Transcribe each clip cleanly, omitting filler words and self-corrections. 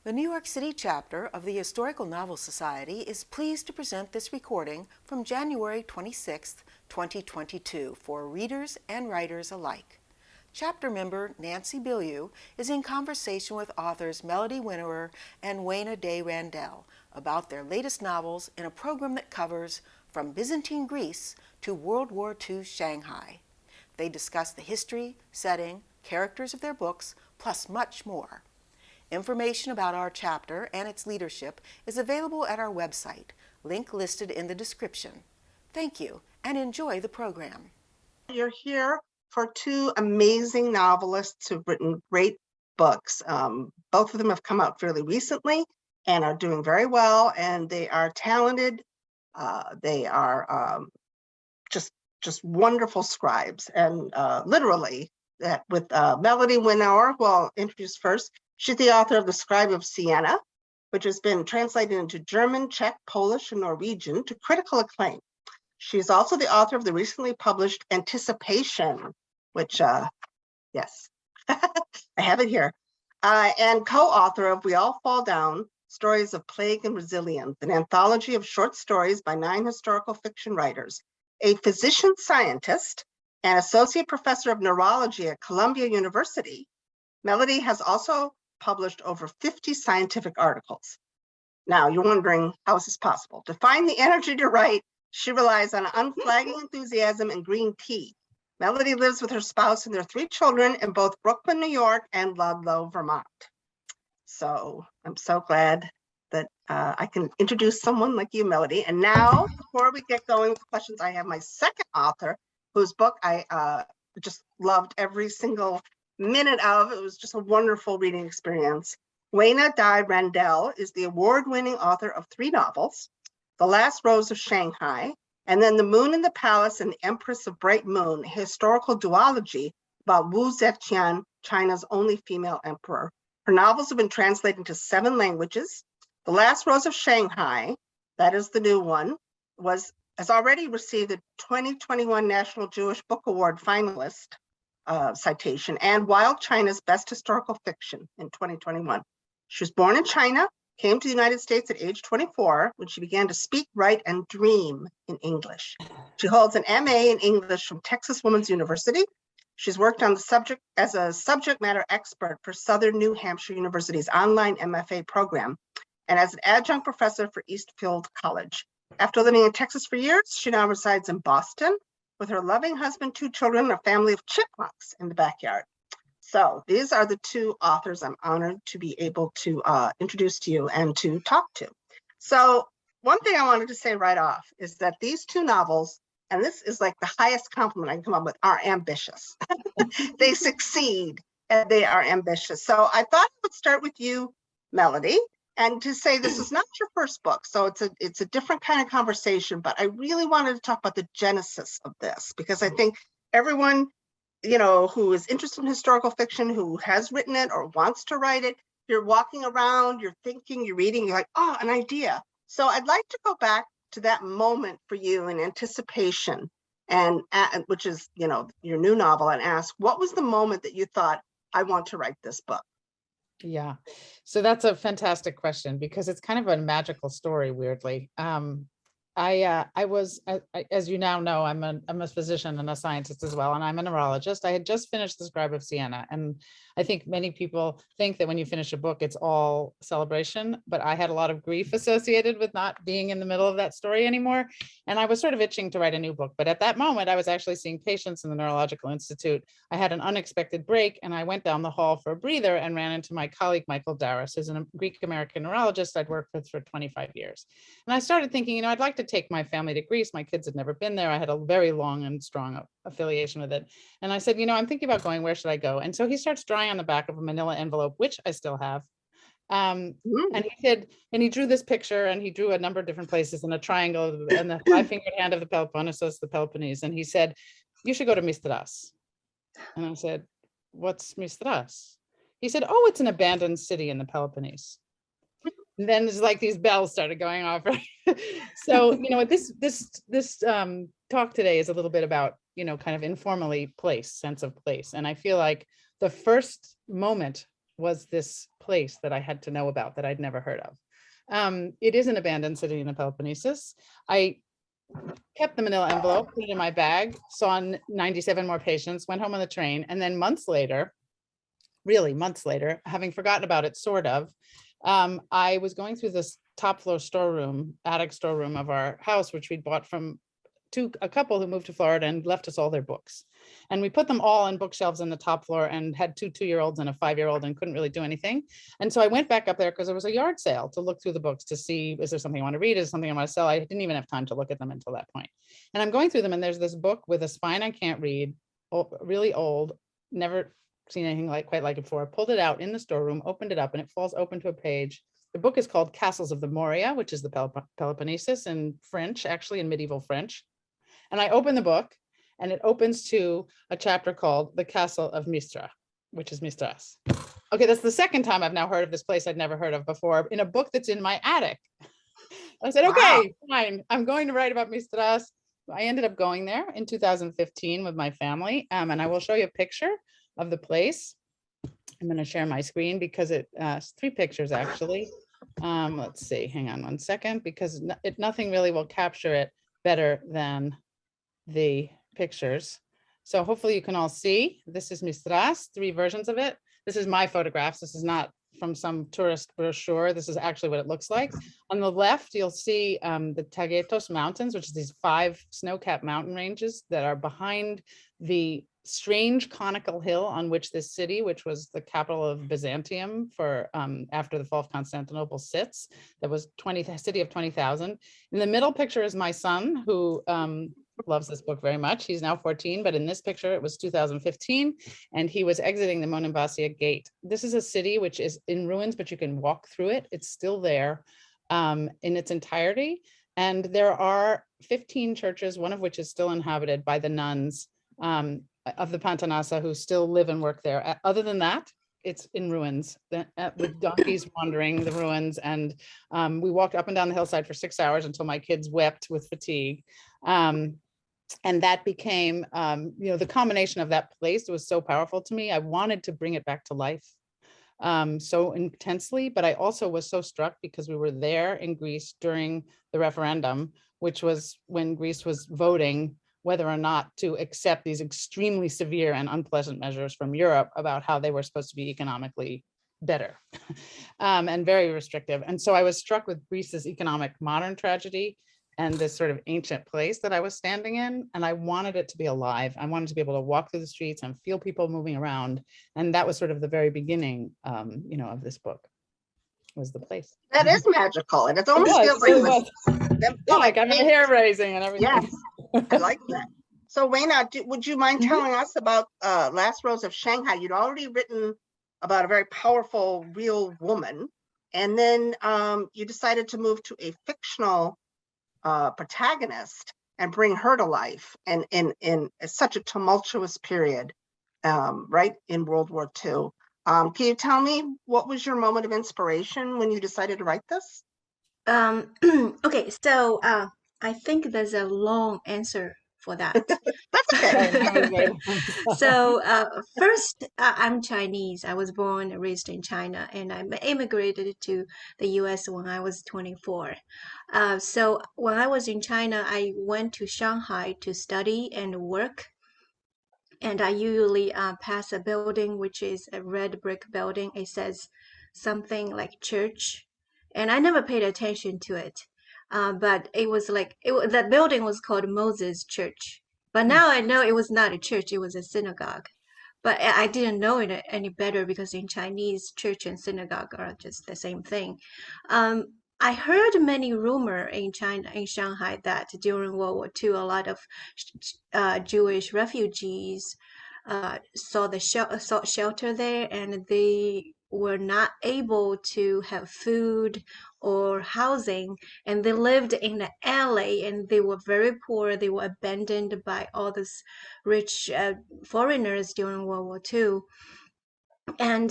The New York City chapter of the Historical Novel Society is pleased to present this recording from January 26, 2022, for readers and writers alike. Chapter member Nancy Bilyeau is in conversation with authors Melodie Winawer and Weina de Randel about their latest novels in a program that covers From Byzantine Greece to World War II Shanghai. They discuss the history, setting, characters of their books, plus much more. Information about our chapter and its leadership is available at our website, link listed in the description. Thank you and enjoy the program. You're here for two amazing novelists who've written great books. Both of them have come out fairly recently and are doing very well, and they are talented. They are just wonderful scribes, and literally that with Melodie Winawer, who I'll introduce first. She's the author of The Scribe of Siena, which has been translated into German, Czech, Polish, and Norwegian to critical acclaim. She's also the author of the recently published Anticipation, which, yes, I have it here, and co-author of We All Fall Down, Stories of Plague and Resilience, an anthology of short stories by 9 historical fiction writers. A physician scientist and associate professor of neurology at Columbia University, Melodie has also published over 50 scientific articles. Now, you're wondering, how is this possible? To find the energy to write, she relies on unflagging enthusiasm and green tea. Melodie lives with her spouse and their 3 children in both Brooklyn, New York, and Ludlow, Vermont. So I'm so glad that I can introduce someone like you, Melodie. And now, before we get going with the questions, I have my second author, whose book I just loved every single minute of. It was just a wonderful reading experience. Weina de Randel is the award-winning author of 3 novels, The Last Rose of Shanghai, and then The Moon in the Palace and the Empress of Bright Moon, a historical duology about Wu Zetian, China's only female emperor. Her novels have been translated into 7 languages. The Last Rose of Shanghai, that is the new one, has already received the 2021 National Jewish Book Award finalist citation, and Wild China's Best Historical Fiction in 2021. She was born in China, came to the United States at age 24 when she began to speak, write, and dream in English. She holds an MA in English from Texas Women's University. She's worked on the subject as a subject matter expert for Southern New Hampshire University's online MFA program and as an adjunct professor for Eastfield College. After living in Texas for years, she now resides in Boston with her loving husband, 2 children, and a family of chipmunks in the backyard. So these are the 2 authors I'm honored to be able to introduce to you and to talk to. So one thing I wanted to say right off is that these 2 novels, and this is like the highest compliment I can come up with, are ambitious. They succeed and they are ambitious. So I thought I would start with you, Melodie, and to say this is not your first book, so it's a different kind of conversation, but I really wanted to talk about the genesis of this, because I think everyone, who is interested in historical fiction, who has written it or wants to write it, you're walking around, you're thinking, you're reading, you're like, oh, an idea. So I'd like to go back to that moment for you in Anticipation, and which is, your new novel, and ask, what was the moment that you thought, I want to write this book? Yeah, so that's a fantastic question because it's kind of a magical story, weirdly. I was, as you now know, I'm a physician and a scientist as well, and I'm a neurologist. I had just finished The Scribe of Siena, and I think many people think that when you finish a book, it's all celebration, but I had a lot of grief associated with not being in the middle of that story anymore. And I was sort of itching to write a new book, but at that moment, I was actually seeing patients in the Neurological Institute. I had an unexpected break, and I went down the hall for a breather and ran into my colleague, Michael Darras, who's a Greek-American neurologist I'd worked with for 25 years. And I started thinking, I'd like to take my family to Greece. My kids had never been there. I had a very long and strong affiliation with it. And I said, I'm thinking about going, where should I go? And so he starts drawing on the back of a manila envelope, which I still have. And he said, and he drew this picture, and he drew a number of different places in a triangle and the 5-fingered hand of the Peloponnesos, the Peloponnese. And he said, you should go to Mistras. And I said, what's Mistras? He said, oh, it's an abandoned city in the Peloponnese. And then there's like these bells started going off. So, this talk today is a little bit about, kind of informally sense of place. And I feel like the first moment was this place that I had to know about that I'd never heard of. It is an abandoned city in the Peloponnesus. I kept the manila envelope, put it in my bag, saw 97 more patients, went home on the train, and then months later, really months later, having forgotten about it, sort of, I was going through this top floor storeroom, attic storeroom of our house, which we'd bought from a couple who moved to Florida and left us all their books. And we put them all on bookshelves on the top floor and had two 2-year-olds and a 5-year-old and couldn't really do anything. And so I went back up there because there was a yard sale to look through the books to see, is there something I want to read? Is there something I want to sell? I didn't even have time to look at them until that point. And I'm going through them and there's this book with a spine I can't read, really old, never seen anything quite like it before. I pulled it out in the storeroom, opened it up, and it falls open to a page. The book is called Castles of the Morea, which is the Peloponnesus in French, actually in medieval French. And I open the book and it opens to a chapter called The Castle of Mistra, which is Mistras. Okay, that's the second time I've now heard of this place I'd never heard of before in a book that's in my attic. I said, okay, fine, I'm going to write about Mistras. I ended up going there in 2015 with my family, and I will show you a picture of the place. I'm going to share my screen because it's 3 pictures actually. Let's see, hang on one second, because nothing really will capture it better than the pictures. So hopefully you can all see, this is Mistras, 3 versions of it. This is my photographs. This is not from some tourist brochure. This is actually what it looks like. On the left, you'll see the Tagetos Mountains, which is these 5 snow-capped mountain ranges that are behind the strange conical hill on which this city, which was the capital of Byzantium for after the fall of Constantinople, sits. That was city of 20,000. In the middle picture is my son, who loves this book very much. He's now 14, but in this picture, it was 2015, and he was exiting the Monemvasia Gate. This is a city which is in ruins, but you can walk through it. It's still there in its entirety. And there are 15 churches, one of which is still inhabited by the nuns of the Pantanassa who still live and work there. Other than that, it's in ruins with donkeys wandering the ruins. And we walked up and down the hillside for 6 hours until my kids wept with fatigue. And that became, the combination of that place was so powerful to me. I wanted to bring it back to life so intensely, but I also was so struck because we were there in Greece during the referendum, which was when Greece was voting whether or not to accept these extremely severe and unpleasant measures from Europe about how they were supposed to be economically better and very restrictive. And so I was struck with Greece's economic modern tragedy and this sort of ancient place that I was standing in. And I wanted it to be alive. I wanted to be able to walk through the streets and feel people moving around. And that was sort of the very beginning, of this book, was the place. That is magical. And it almost feels like I'm hair raising and everything. Yes, I like that. So Weina, would you mind telling us about Last Rose of Shanghai? You'd already written about a very powerful, real woman. And then you decided to move to a fictional protagonist and bring her to life and in such a tumultuous period, right in World War II. Can you tell me what was your moment of inspiration when you decided to write this? Okay, so I think there's a long answer for that. That's okay. So first, I'm Chinese. I was born and raised in China, and I immigrated to the US when I was 24. So when I was in China, I went to Shanghai to study and work. And I usually pass a building, which is a red brick building. It says something like church. And I never paid attention to it. But it was like, that building was called Moses Church. But now I know it was not a church, it was a synagogue. But I didn't know it any better because in Chinese, church and synagogue are just the same thing. I heard many rumor in China, in Shanghai, that during World War II, a lot of Jewish refugees sought shelter there, and they were not able to have food or housing, and they lived in the alley, and they were very poor. They were abandoned by all these rich foreigners during World War II. And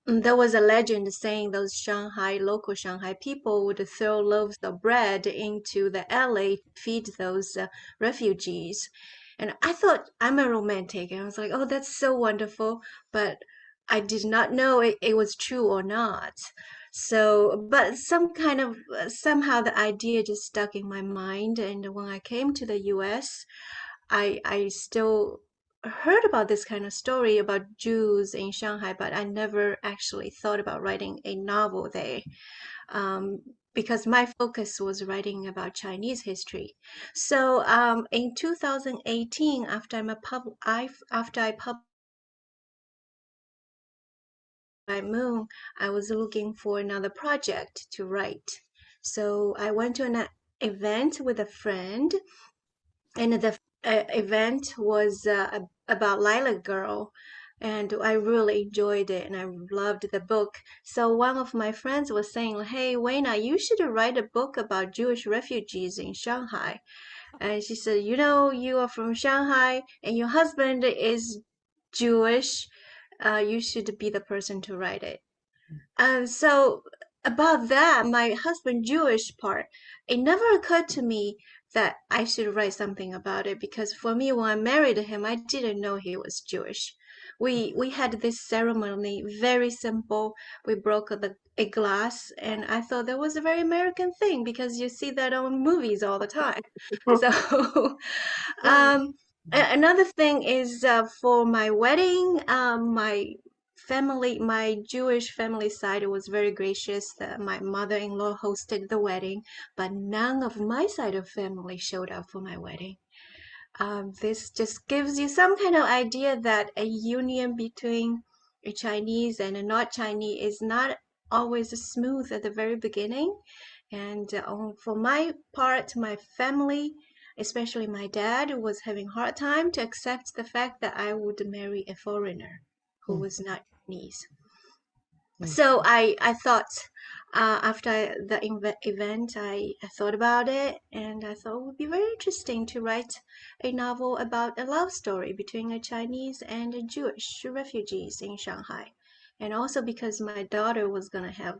there was a legend saying those local Shanghai people would throw loaves of bread into the alley to feed those refugees. And I thought, I'm a romantic, and I was like, oh, that's so wonderful. But I did not know it was true or not. So, but some kind of somehow the idea just stuck in my mind. And when I came to the US, I still heard about this kind of story about Jews in Shanghai, but I never actually thought about writing a novel there. Um, because my focus was writing about Chinese history. So in 2018, after I published my Moon, I was looking for another project to write. So I went to an event with a friend, and the event was about Lilac Girl, and I really enjoyed it, and I loved the book. So one of my friends was saying, "Hey, Weina, you should write a book about Jewish refugees in Shanghai." And she said, "You know, you are from Shanghai, and your husband is Jewish. You should be the person to write it." And so about that, my husband Jewish part, it never occurred to me that I should write something about it, because for me, when I married him, I didn't know he was Jewish. We had this ceremony, very simple. We broke a glass, and I thought that was a very American thing because you see that on movies all the time. So, um, another thing is for my wedding, my Jewish family side was very gracious. My mother-in-law hosted the wedding, but none of my side of family showed up for my wedding. This just gives you some kind of idea that a union between a Chinese and a not Chinese is not always smooth at the very beginning. And for my part, my family, especially my dad, was having a hard time to accept the fact that I would marry a foreigner who was not Chinese. So I thought after the event, I thought about it, and I thought it would be very interesting to write a novel about a love story between a Chinese and a Jewish refugees in Shanghai. And also because my daughter was going to have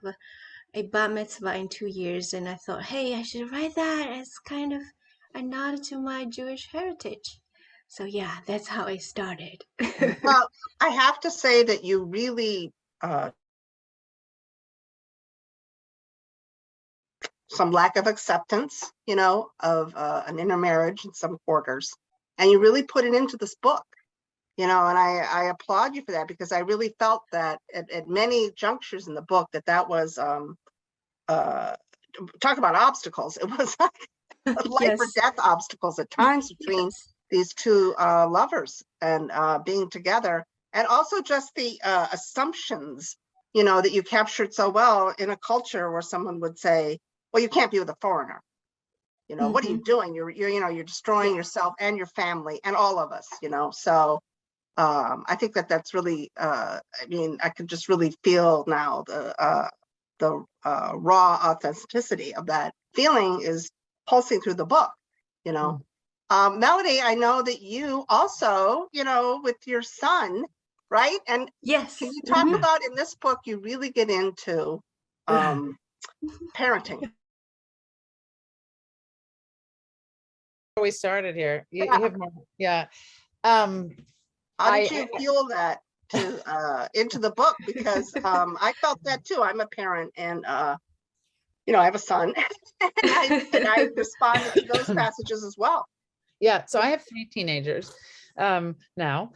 a bar mitzvah in 2 years, and I thought, hey, I should write that as kind of a nod to my Jewish heritage. So yeah, that's how it started. Well, I have to say that you really some lack of acceptance, of an intermarriage in some quarters, and you really put it into this book, and I applaud you for that, because I really felt that at many junctures in the book that was talk about obstacles. It was like life or Yes, death obstacles at times between yes. these two lovers and being together, and also just the assumptions, that you captured so well in a culture where someone would say, well, you can't be with a foreigner. What are you Hmm. doing? You're destroying Yeah. yourself and your family and all of us. So I think that's really, I mean, I could just really feel now the raw authenticity of that feeling is pulsing through the book. you know Melodie, I know that you also, with your son, right? And can Yes. you talk Hmm. about, in this book you really get into parenting? We started here. You Yeah. have more. Yeah. Um, How did I you fuel that to into the book? Because I felt that too. I'm a parent, and I have a son, and I responded to those passages as well. yeah. So I have 3 teenagers now.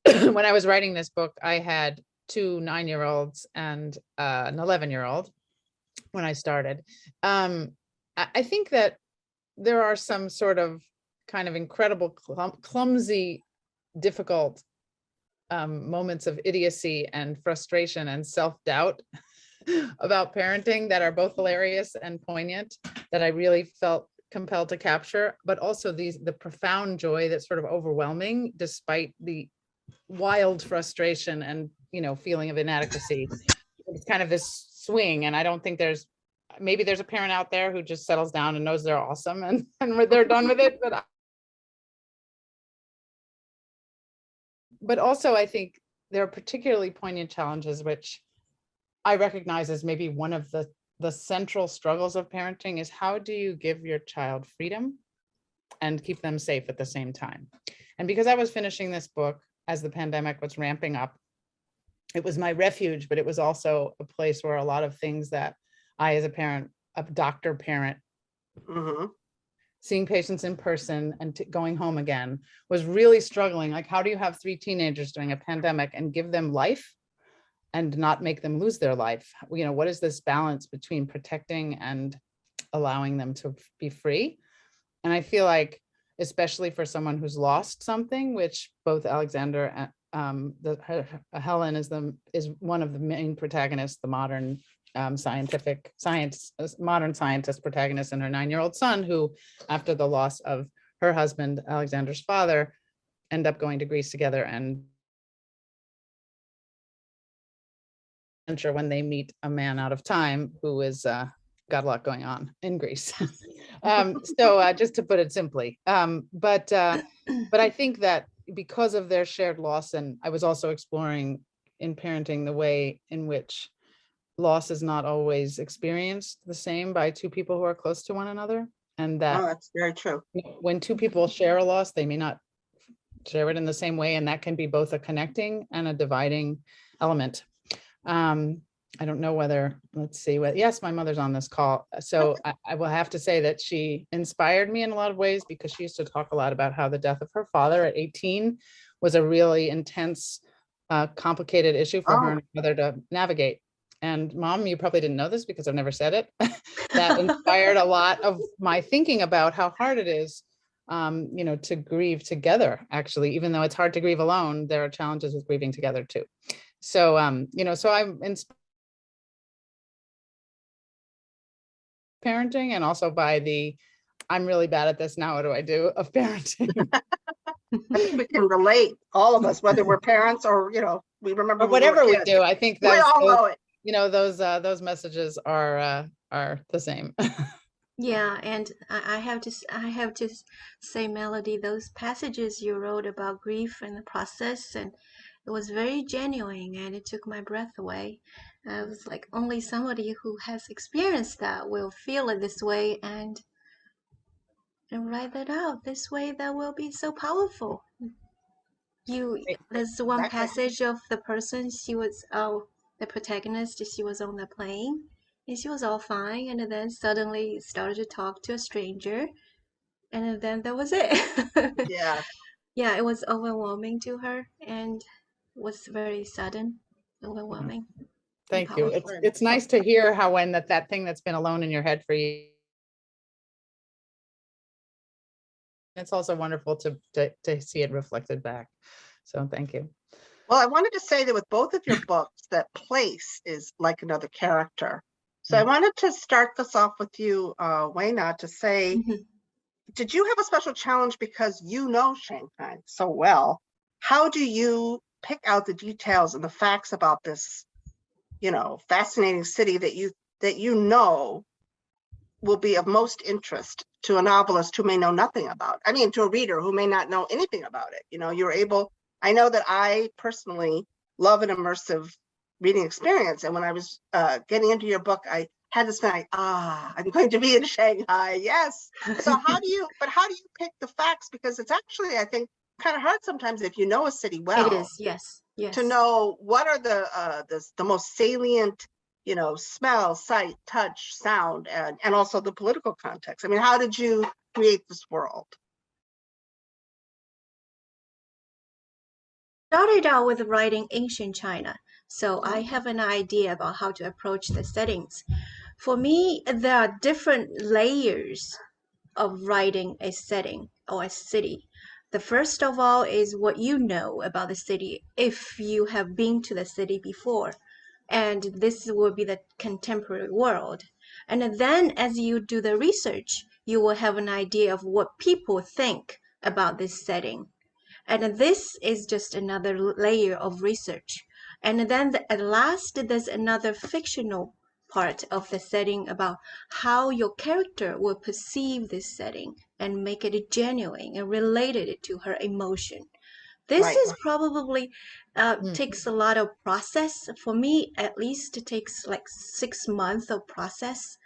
When I was writing this book, I had 2 9-year-olds and an 11-year-old when I started. I think that there are some sort of kind of incredible clumsy, difficult moments of idiocy and frustration and self-doubt about parenting that are both hilarious and poignant, that I really felt compelled to capture, but also the profound joy that's sort of overwhelming despite the wild frustration and feeling of inadequacy. It's kind of this swing, and I don't think maybe there's a parent out there who just settles down and knows they're awesome and they're done with it, but also I think there are particularly poignant challenges which I recognize as maybe one of the central struggles of parenting is, how do you give your child freedom and keep them safe at the same time? And because I was finishing this book as the pandemic was ramping up, it was my refuge, but it was also a place where a lot of things that I, as a parent, a doctor parent, Hmm. seeing patients in person and going home again, was really struggling. Like, how do you have 3 teenagers during a pandemic and give them life and not make them lose their life? You know, what is this balance between protecting and allowing them to be free? And I feel like, especially for someone who's lost something, which both Alexander and Helen is one of the main protagonists, the modern modern scientist protagonist, and her 9-year-old son, who, after the loss of her husband, Alexander's father, end up going to Greece together, and when they meet a man out of time who is got a lot going on in Greece. So just to put it simply, but I think that because of their shared loss, and I was also exploring in parenting the way in which loss is not always experienced the same by 2 people who are close to one another, and Oh, that that's very true. when 2 people share a loss, they may not share it in the same way, and that can be both a connecting and a dividing element. I don't know whether, let's see, yes, my mother's on this call. So I will have to say that she inspired me in a lot of ways, because she used to talk a lot about how the death of her father at 18 was a really intense, complicated issue for her Oh, and her mother to navigate. And Mom, you probably didn't know this because I've never said it. That inspired a lot of my thinking about how hard it is, you know, to grieve together. Actually, even though it's hard to grieve alone, there are challenges with grieving together too. So, you know, so I'm inspired parenting, and also by the I'm really bad at this now, what do I do of parenting? I think we can relate, all of us, whether we're parents or, we remember Or when we were whatever we kids. do. I think We all know it. you know, those messages are the same. Yeah, and I have to say, Melody, those passages you wrote about grief and the process, and it was very genuine, and it took my breath away. I was like, only somebody who has experienced that will feel it this way, and write that out this way. That will be so powerful. There's one Exactly. passage of the person, the protagonist, she was on the plane and she was all fine, and then suddenly started to talk to a stranger, and then that was it. Yeah. Yeah, it was overwhelming to her, and was very sudden, overwhelming, and Thank you. That's It's powerful. right. it's nice to hear how, when that thing that's been alone in your head for you, it's also wonderful to see it reflected back. So thank you. Well, I wanted to say that with both of your books, that place is like another character. So I Mm. wanted to start this off with you, Weina, to say, Mhm. did you have a special challenge because you know Shanghai so well? How do you pick out the details and the facts about this, fascinating city that you know will be of most interest to a novelist who may know nothing about? I mean, to a reader who may not know anything about it. You're able, I know that I personally love an immersive reading experience. And when I was getting into your book, I had this feeling, I'm going to be in Shanghai. Yes. So how do you pick the facts? Because it's actually, I think, kind of hard sometimes if you know a city It well is, yes, to yes. know what are the most salient, smell, sight, touch, sound, and also the political context. I mean, how did you create this world? Started out with writing ancient China, so I have an idea about how to approach the settings. For me, there are different layers of writing a setting or a city. The first of all is what you know about the city if you have been to the city before. And this will be the contemporary world. And then as you do the research, you will have an idea of what people think about this setting. And this is just another layer of research. And then at last, there's another fictional part of the setting about how your character will perceive this setting and make it genuine and related it to her emotion. This Right. is probably Mm. takes a lot of process. For me, at least it takes like 6 months of process.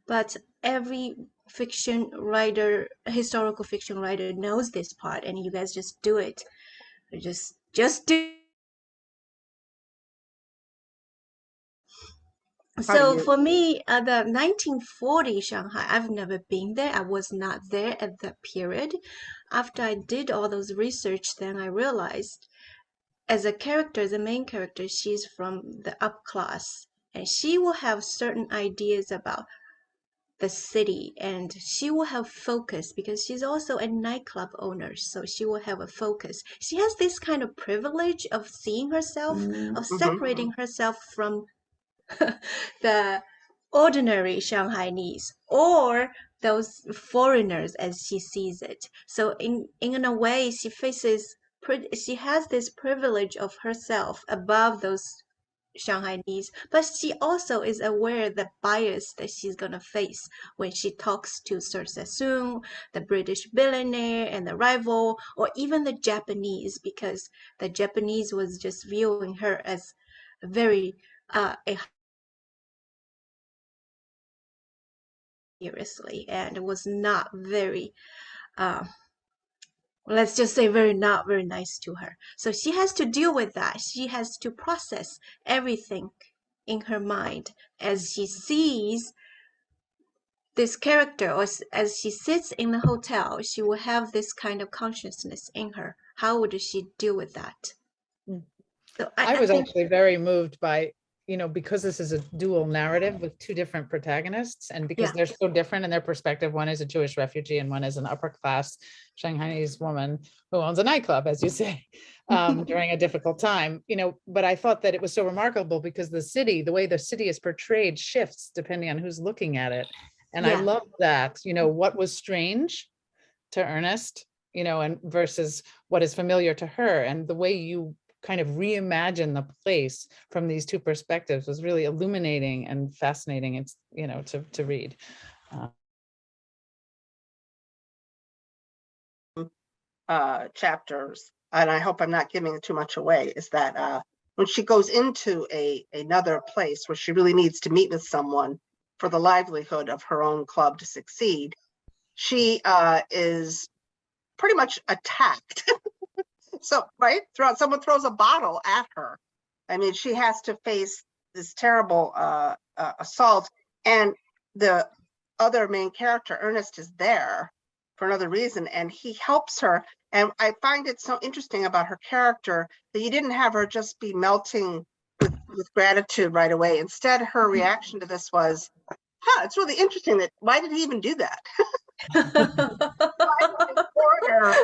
But every fiction writer, historical fiction writer knows this part, and you guys just do it. Just do How do So you? for me, the 1940 Shanghai, I've never been there. I was not there at that period. After I did all those research, then I realized as a character, the main character, she's from the up class, and she will have certain ideas about the city, and she will have focus because she's also a nightclub owner, so she will have a focus. She has this kind of privilege of seeing herself, of Mhm. separating herself from the ordinary Shanghainese or those foreigners as she sees it. So in a way, she has this privilege of herself above those Shanghainese, but she also is aware the bias that she's gonna face when she talks to Sir Sassoon, the British billionaire, and the rival, or even the Japanese, because the Japanese was just viewing her as very a seriously and was not very uh, let's just say very not very nice to her. So she has to deal with that. She has to process everything in her mind as she sees this character, or as she sits in the hotel. She will have this kind of consciousness in her. How would she deal with that? Mm. So I I was think, actually very moved by, because this is a dual narrative with two different protagonists, and because yeah. they're so different in their perspective. One is a Jewish refugee and one is an upper class Shanghainese woman who owns a nightclub, as you say, during a difficult time. But I thought that it was so remarkable because the way the city is portrayed shifts depending on who's looking at it. And I Yeah. love that, what was strange to Ernest, and versus what is familiar to her, and the way you kind of reimagine the place from these two perspectives was really illuminating and fascinating. It's, to read. Chapters, and I hope I'm not giving too much away, is that when she goes into another place where she really needs to meet with someone for the livelihood of her own club to succeed, she is pretty much attacked. So, right, someone throws a bottle at her. I mean, she has to face this terrible assault, and the other main character, Ernest, is there for another reason, and he helps her. And I find it so interesting about her character that you didn't have her just be melting with gratitude right away. Instead, her reaction to this was, huh, it's really interesting that why did he even do that? Why would a foreigner,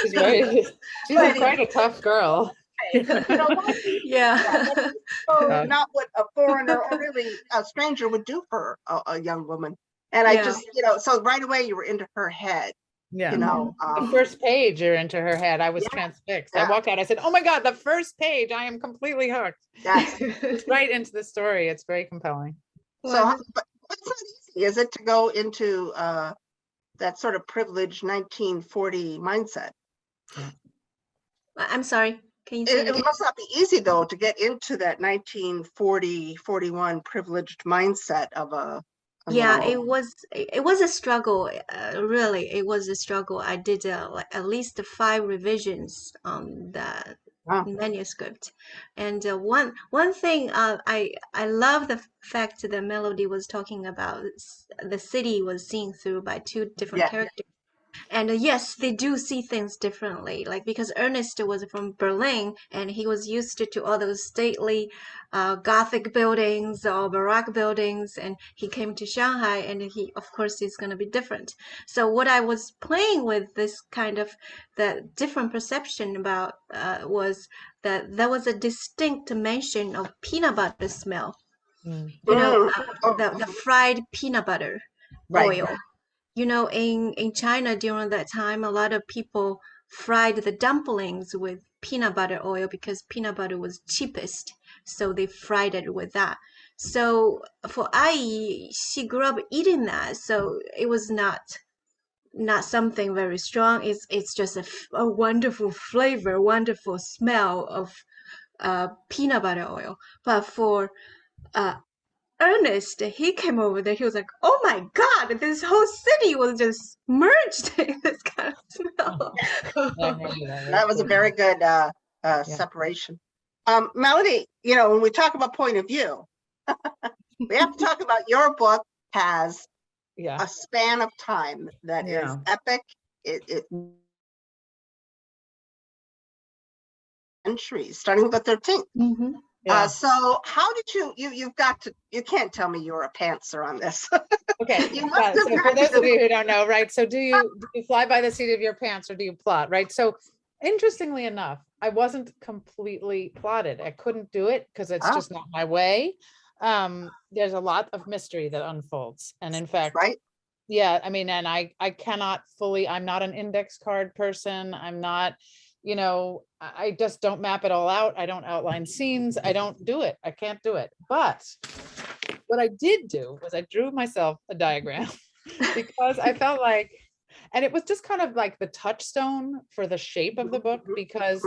She's very, she's but quite a tough girl. why did he do that? That Yeah. is so Yeah. not what a foreigner or really a stranger would do for a young woman. And I Yeah. just, so right away you were into her head, Yeah. The Mhm. first page, you're into her head. I was yeah, transfixed. I yeah, walked out. I said, "Oh my God, the first page! I am completely hooked." yes. It's right into the story. It's very So, compelling. Well, but it's not easy, is it, to go into that sort of privileged 1940 mindset? I'm sorry. Can you say it It again? must not be easy, though, to get into that 1940, 41 privileged mindset of a Yeah, man. it was a struggle. Really, it was a struggle. I did like at least 5 revisions on the Wow. manuscript, and one thing I love the fact that Melody was talking about the city was seen through by two different Yeah. characters. And yes, they do see things differently. Like because Ernest was from Berlin and he was used to all those stately Gothic buildings or Baroque buildings, and he came to Shanghai and he, of course, is going to be different. So what I was playing with this kind of the different perception about was that there was a distinct mention of peanut butter smell. Mm. Mm. Oh, The fried peanut butter right. oil. In China during that time, a lot of people fried the dumplings with peanut butter oil because peanut butter was cheapest. So they fried it with that. So for Ai, she grew up eating that. So it was not something very strong. It's just a wonderful flavor, wonderful smell of peanut butter oil. But for uh, Ernest, he came over there. He was like, "Oh my God, this whole city was just merged in this kind of smell." Yeah, I remember that very That was a clearly. very good Yeah. separation. Melody, when we talk about point of view, We have to talk about your book has Yeah. a span of time that is Yeah. epic. It centuries, starting with the 13th. Mm-hmm. Yeah. So how did you've got to, you can't tell me you're a pantser on this. Okay. You must Yeah. have So for had those to. of you who don't know, right? So do you fly by the seat of your pants or do you plot, right? So interestingly enough, I wasn't completely plotted. I couldn't do it because it's Oh, just not my way. There's a lot of mystery that unfolds. And in fact, right. yeah, I mean, and I cannot fully, I'm not an index card person. I'm not, I just don't map it all out. I don't outline scenes. I don't do it. I can't do it. But what I did do was I drew myself a diagram because I felt like, and it was just kind of like the touchstone for the shape of the book, because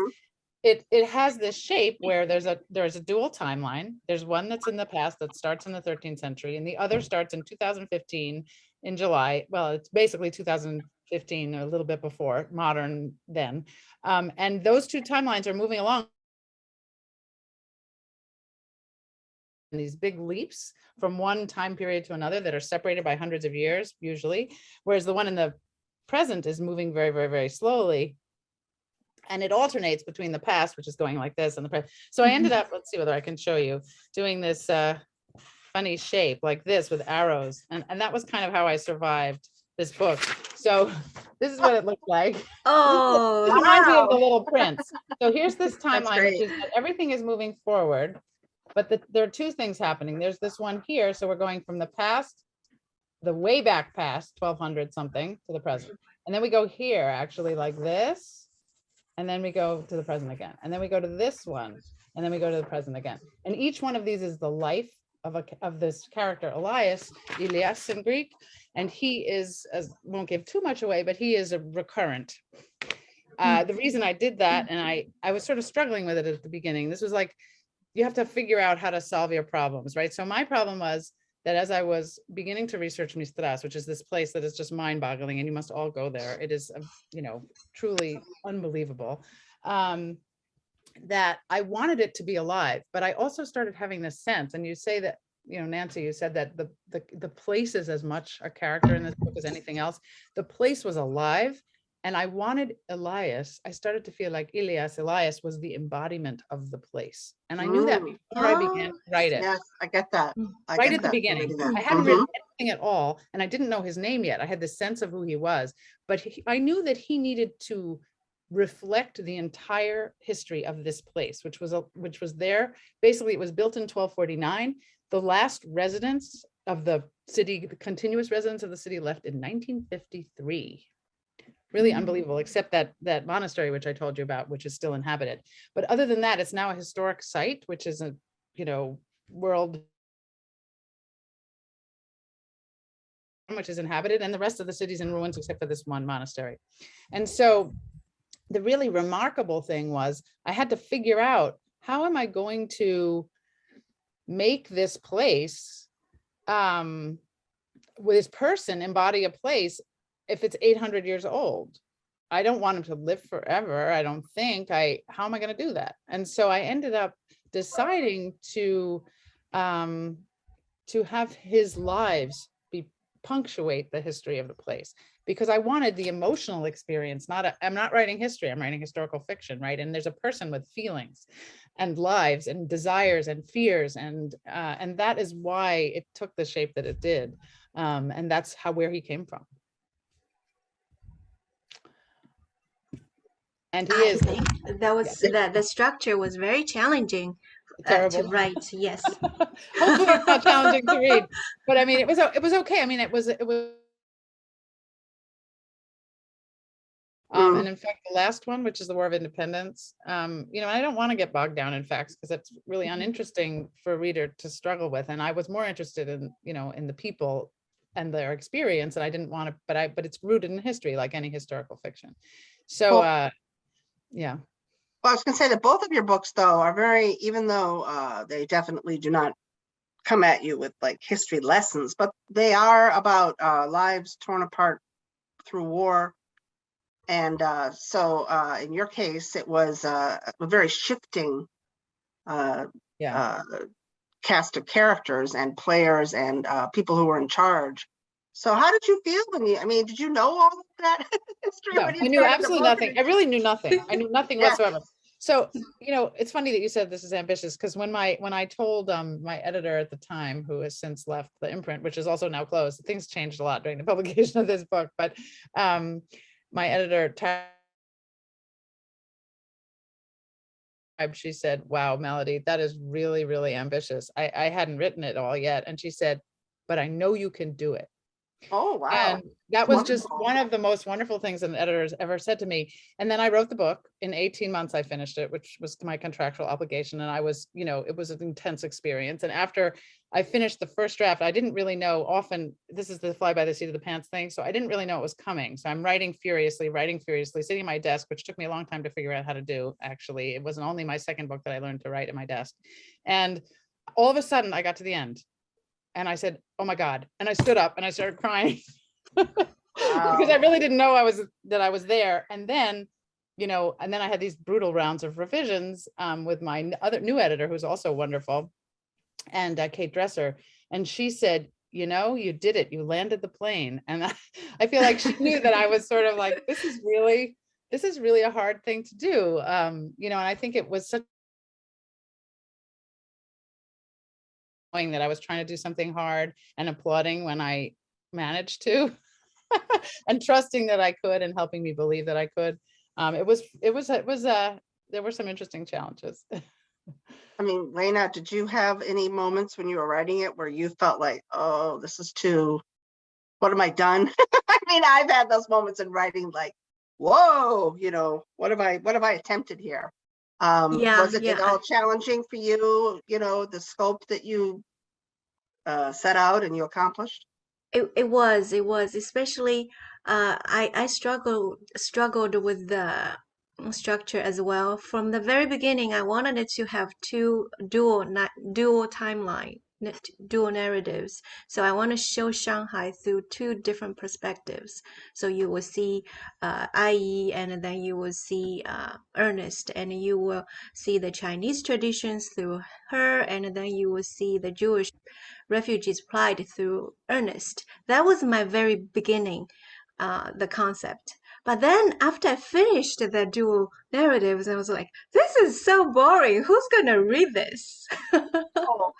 it has this shape where there's a dual timeline. There's one that's in the past that starts in the 13th century, and the other starts in 2015 in July. Well, it's basically 2015, a little bit before modern then. And those two timelines are moving along in these big leaps from one time period to another that are separated by hundreds of years, usually, whereas the one in the present is moving very, very, very slowly. And it alternates between the past, which is going like this, and the present. So I ended up, let's see whether I can show you, doing this funny shape like this with arrows. And that was kind of how I survived this book. So this is what it looked like. Oh, It reminds me of the Little Prince. So here's this That's timeline, which great. is that everything is moving forward, but there are two things happening. There's this one here. So we're going from the past, the way back past, 1200 something, to the present. And then we go here, actually, like this. And then we go to the present again. And then we go to this one. And then we go to the present again. And each one of these is the life of this character, Elias in Greek. And he is, as won't give too much away, but he is a recurrent. The reason I did that, and I was sort of struggling with it at the beginning. This was like, you have to figure out how to solve your problems, right? So my problem was that as I was beginning to research Mistras, which is this place that is just mind-boggling, and you must all go there. It is, truly unbelievable. That I wanted it to be alive, but I also started having this sense, and you say that, Nancy, you said that the place is as much a character in this book as anything else. The place was alive, and I wanted Elias. I started to feel like Elias was the embodiment of the place, and I knew that before I began to write it. Yes, I get that. Right at the beginning, I hadn't written anything at all, and I didn't know his name yet. I had this sense of who he was, but I knew that he needed to reflect the entire history of this place, which was there. Basically, it was built in 1249. The last residents of the city, the continuous residents of the city, left in 1953. Really unbelievable, except that monastery, which I told you about, which is still inhabited. But other than that, it's now a historic site, which is a, world, which is inhabited, and the rest of the city's in ruins except for this one monastery. And so the really remarkable thing was I had to figure out, how am I going to make this place, with this person embody a place if it's 800 years old? I don't want him to live forever. I don't think how am I going to do that? And so I ended up deciding to have his lives punctuate the history of the place, because I wanted the emotional experience. I'm not writing history, I'm writing historical fiction, right? And there's a person with feelings and lives and desires and fears, and that is why it took the shape that it did. And that's where he came from. And he I is think that was that the structure was very challenging to terrible. write. Yes. Hopefully it's not challenging to read, but I mean, it was okay. I mean, it was. And in fact, the last one, which is the War of Independence, I don't want to get bogged down in facts because it's really uninteresting for a reader to struggle with. And I was more interested in, in the people and their experience, and I didn't want to, but it's rooted in history, like any historical fiction. So, yeah. Well, I was going to say that both of your books, though, are very, even though they definitely do not come at you with like history lessons, but they are about lives torn apart through war. And so in your case, it was a very shifting cast of characters and players and people who were in charge. So how did you feel when I mean, did you know all of that history No, when you I knew started the absolutely book? nothing. I really knew nothing. I knew nothing Yeah. whatsoever. So, it's funny that you said this is ambitious, because when I told my editor at the time, who has since left the imprint, which is also now closed, things changed a lot during the publication of this book, but my editor, she said, "Wow, Melodie, that is really, really ambitious. I hadn't written it all yet." And she said, "But I know you can do it." Oh, wow. And that That's was just wonderful. one of the most wonderful things an editor has ever said to me. And then I wrote the book. In 18 months, I finished it, which was my contractual obligation. And I was, it was an intense experience. And after I finished the first draft, I didn't really know, often this is the fly by the seat of the pants thing. So I didn't really know it was coming. So I'm writing furiously, sitting at my desk, which took me a long time to figure out how to do. Actually, it wasn't only my second book that I learned to write at my desk. And all of a sudden I got to the end. And I said, "Oh my God." And I stood up and I started crying because I really didn't know that I was there. And then, and then I had these brutal rounds of revisions with my other new editor, who's also wonderful, and Kate Dresser. And she said, "You did it. You landed the plane." And I feel like she knew that I was sort of like, this is really a hard thing to do. And I think it was such that I was trying to do something hard and applauding when I managed to and trusting that I could and helping me believe that I could. There were some interesting challenges. I mean, Weina, did you have any moments when you were writing it where you felt like, oh, this is too, what have I done? I mean, I've had those moments in writing, like, whoa, what have I attempted here? Was it at all challenging for you, the scope that you set out and you accomplished? It was, especially I struggled with the structure as well. From the very beginning, I wanted it to have two dual timeline, dual narratives. So I want to show Shanghai through two different perspectives. So you will see IE, and then you will see Ernest, and you will see the Chinese traditions through her, and then you will see the Jewish refugees' plight through Ernest. That was my very beginning, the concept. But then after I finished the dual narratives, I was like, this is so boring. Who's gonna read this? Oh,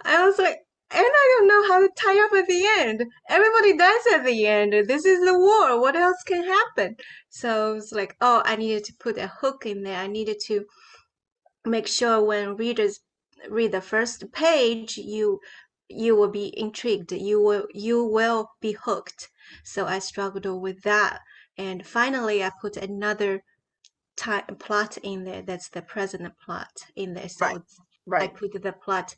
I was like, and I don't know how to tie up at the end. Everybody dies at the end. This is the war. What else can happen? So it's like, oh, I needed to put a hook in there. I needed to make sure when readers read the first page, you will be intrigued. You will be hooked. So I struggled with that, and finally I put another plot in there. That's the present plot in there. So right, I right. put the plot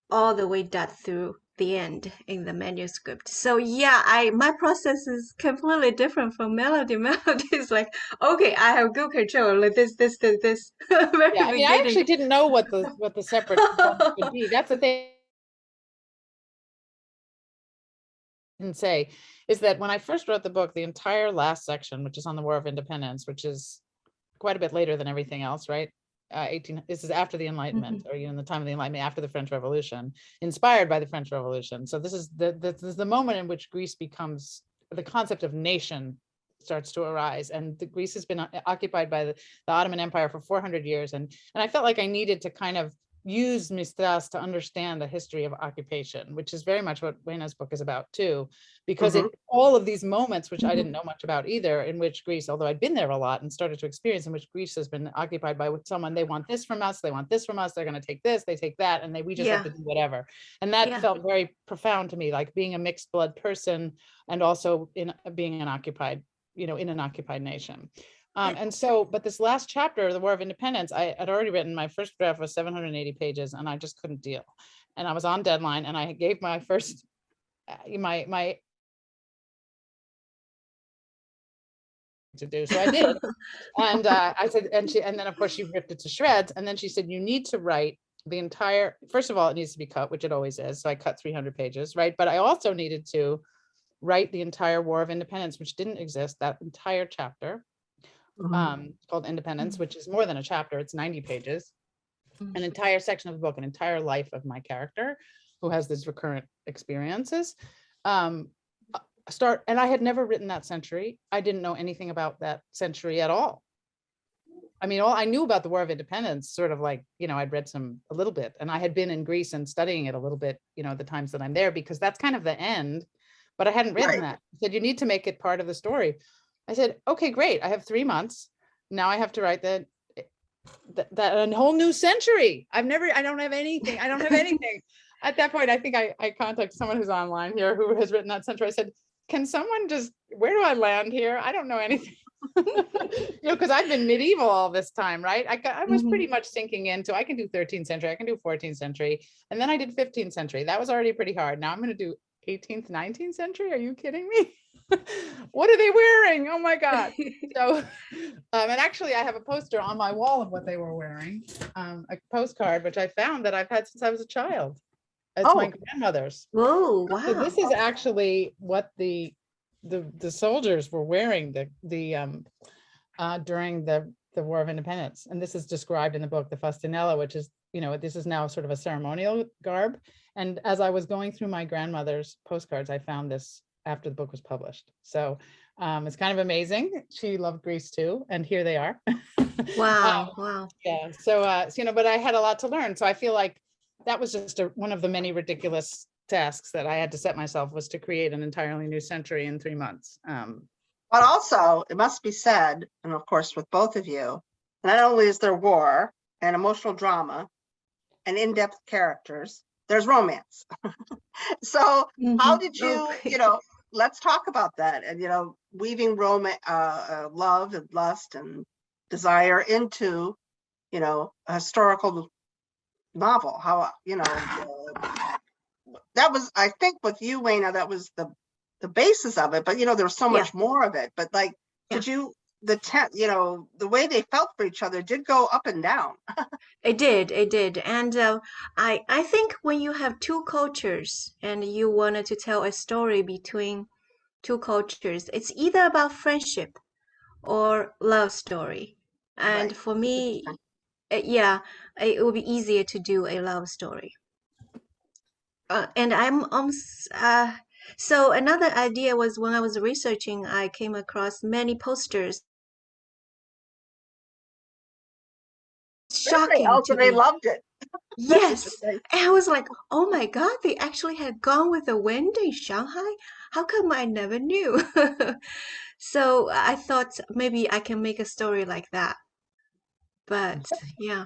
all the way down through the end in the manuscript. So yeah, my process is completely different from Melodie. Melodie is like, okay, I have good control. Like this, very Yeah, I mean, I beginning. actually didn't know what the separate components would be. That's the thing I didn't say, is that when I first wrote the book, the entire last section, which is on the War of Independence, which is quite a bit later than everything else, right? This is after the Enlightenment, or in the time of the Enlightenment, after the French Revolution, inspired by the French Revolution. So this is the moment in which Greece becomes, the concept of nation starts to arise, and Greece has been occupied by the Ottoman Empire for 400 years, and I felt like I needed to kind of use Mistras to understand the history of occupation, which is very much what Weina's book is about too, because it all of these moments, which I didn't know much about either, in which Greece, although I'd been there a lot and started to experience, in which Greece has been occupied by someone, they want this from us, they want this from us, they're going to take this, they take that, and we just have to do whatever. And that felt very profound to me, like being a mixed blood person and also in being an occupied, in an occupied nation. And so, but this last chapter, the War of Independence, I had already written, my first draft was 780 pages, and I just couldn't deal. And I was on deadline, and I gave my first, my to do. So I did. And I said, and then of course she ripped it to shreds. And then she said, you need to write the entire, first of all, it needs to be cut, which it always is. So I cut 300 pages, right? But I also needed to write the entire War of Independence, which didn't exist, that entire chapter. Called Independence, which is more than a chapter, it's 90 pages. an entire section of the book, an entire life of my character who has these recurrent experiences. And I had never written that century. I didn't know anything about that century at all. I mean, all I knew about the War of Independence, sort of like, I'd read a little bit, and I had been in Greece and studying it a little bit, the times that I'm there, because that's kind of the end, but I hadn't written that. I said, you need to make it part of the story. I said, okay, great. I have 3 months. Now I have to write that a whole new century. I don't have anything. At that point, I think I contacted someone who's online here who has written that century. I said, can someone where do I land here? I don't know anything. Because I've been medieval all this time, right? I was pretty much sinking into, I can do 13th century, I can do 14th century. And then I did 15th century. That was already pretty hard. Now I'm going to do 18th, 19th century. Are you kidding me? What are they wearing? Oh my God. So, and actually I have a poster on my wall of what they were wearing, a postcard, which I found that I've had since I was a child. It's my grandmother's. Whoa, wow. So this is actually what the soldiers were wearing during the War of Independence. And this is described in the book, the Fastanella, which is, this is now sort of a ceremonial garb. And as I was going through my grandmother's postcards, I found this after the book was published. So it's kind of amazing. She loved Greece too. And here they are. Wow. Wow. Yeah. So, but I had a lot to learn. So I feel like that was just one of the many ridiculous tasks that I had to set myself, was to create an entirely new century in 3 months. But also, it must be said, and of course with both of you, not only is there war and emotional drama and in-depth characters, there's romance. So how did you, let's talk about that. And, weaving love and lust and desire into, a historical novel. How, that was, I think with you, Weina, that was the basis of it, but there's so much more of it. But like, did you, the way they felt for each other did go up and down. It did. And I think when you have two cultures and you wanted to tell a story between two cultures, it's either about friendship or love story. And for me, it would be easier to do a love story. And so another idea was, when I was researching, I came across many posters. Shocking to They me. loved it. Yes. And I was like, oh my God, they actually had gone with the wind in Shanghai. How come I never knew? So I thought maybe I can make a story like that. But yeah.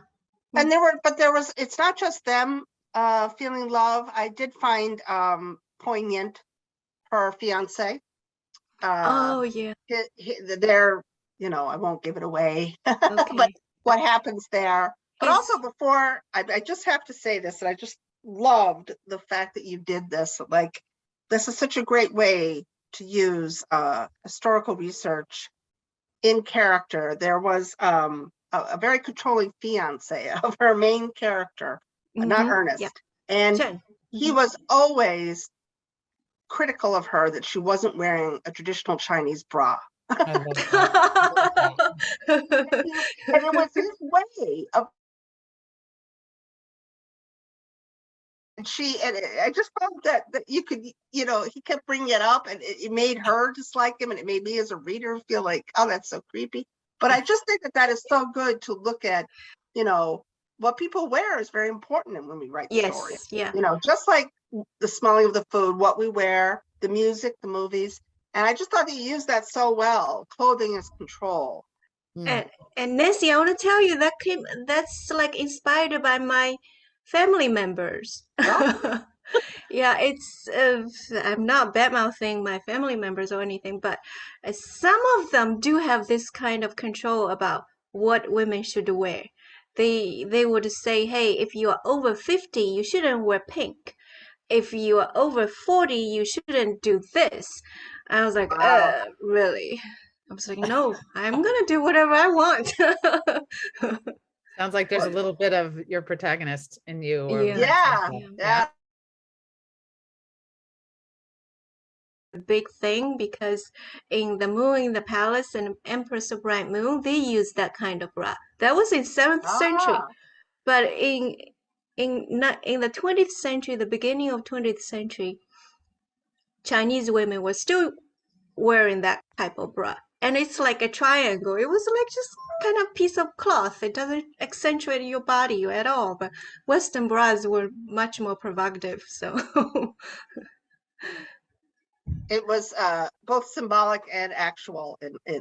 And it's not just them feeling love. I did find poignant her fiance. Oh yeah. They're, I won't give it away, Okay. but what happens there. But also before, I just have to say this, and I just loved the fact that you did this. Like, this is such a great way to use historical research in character. There was a very controlling fiance of her main character, not Ernest. And he was always critical of her that she wasn't wearing a traditional Chinese bra. And it was his way of, and I just found that you could, he kept bringing it up, and it made her dislike him, and it made me as a reader feel like, oh, that's so creepy. But I just think that is so good to look at, what people wear is very important when we write stories. Yeah. Just like the smelling of the food, what we wear, the music, the movies. And I just thought that you used that so well. Clothing is control. And Nancy, I want to tell you that's like inspired by my family members. Oh. Yeah, it's I'm not bad-mouthing my family members or anything, but some of them do have this kind of control about what women should wear. They would say, hey, if you are over 50, you shouldn't wear pink. If you are over 40, you shouldn't do this. I was like, Wow. really? I was like, no, I'm gonna do whatever I want. Sounds like there's a little bit of your protagonist in you. Or Yeah. Big thing, because in the Moon in the Palace and Empress of Bright Moon, they used that kind of bra. That was in 7th century. But in the 20th century, the beginning of 20th century, Chinese women were still wearing that type of bra. And it's like a triangle. It was like just kind of piece of cloth. It doesn't accentuate your body at all. But Western bras were much more provocative. So It was both symbolic and actual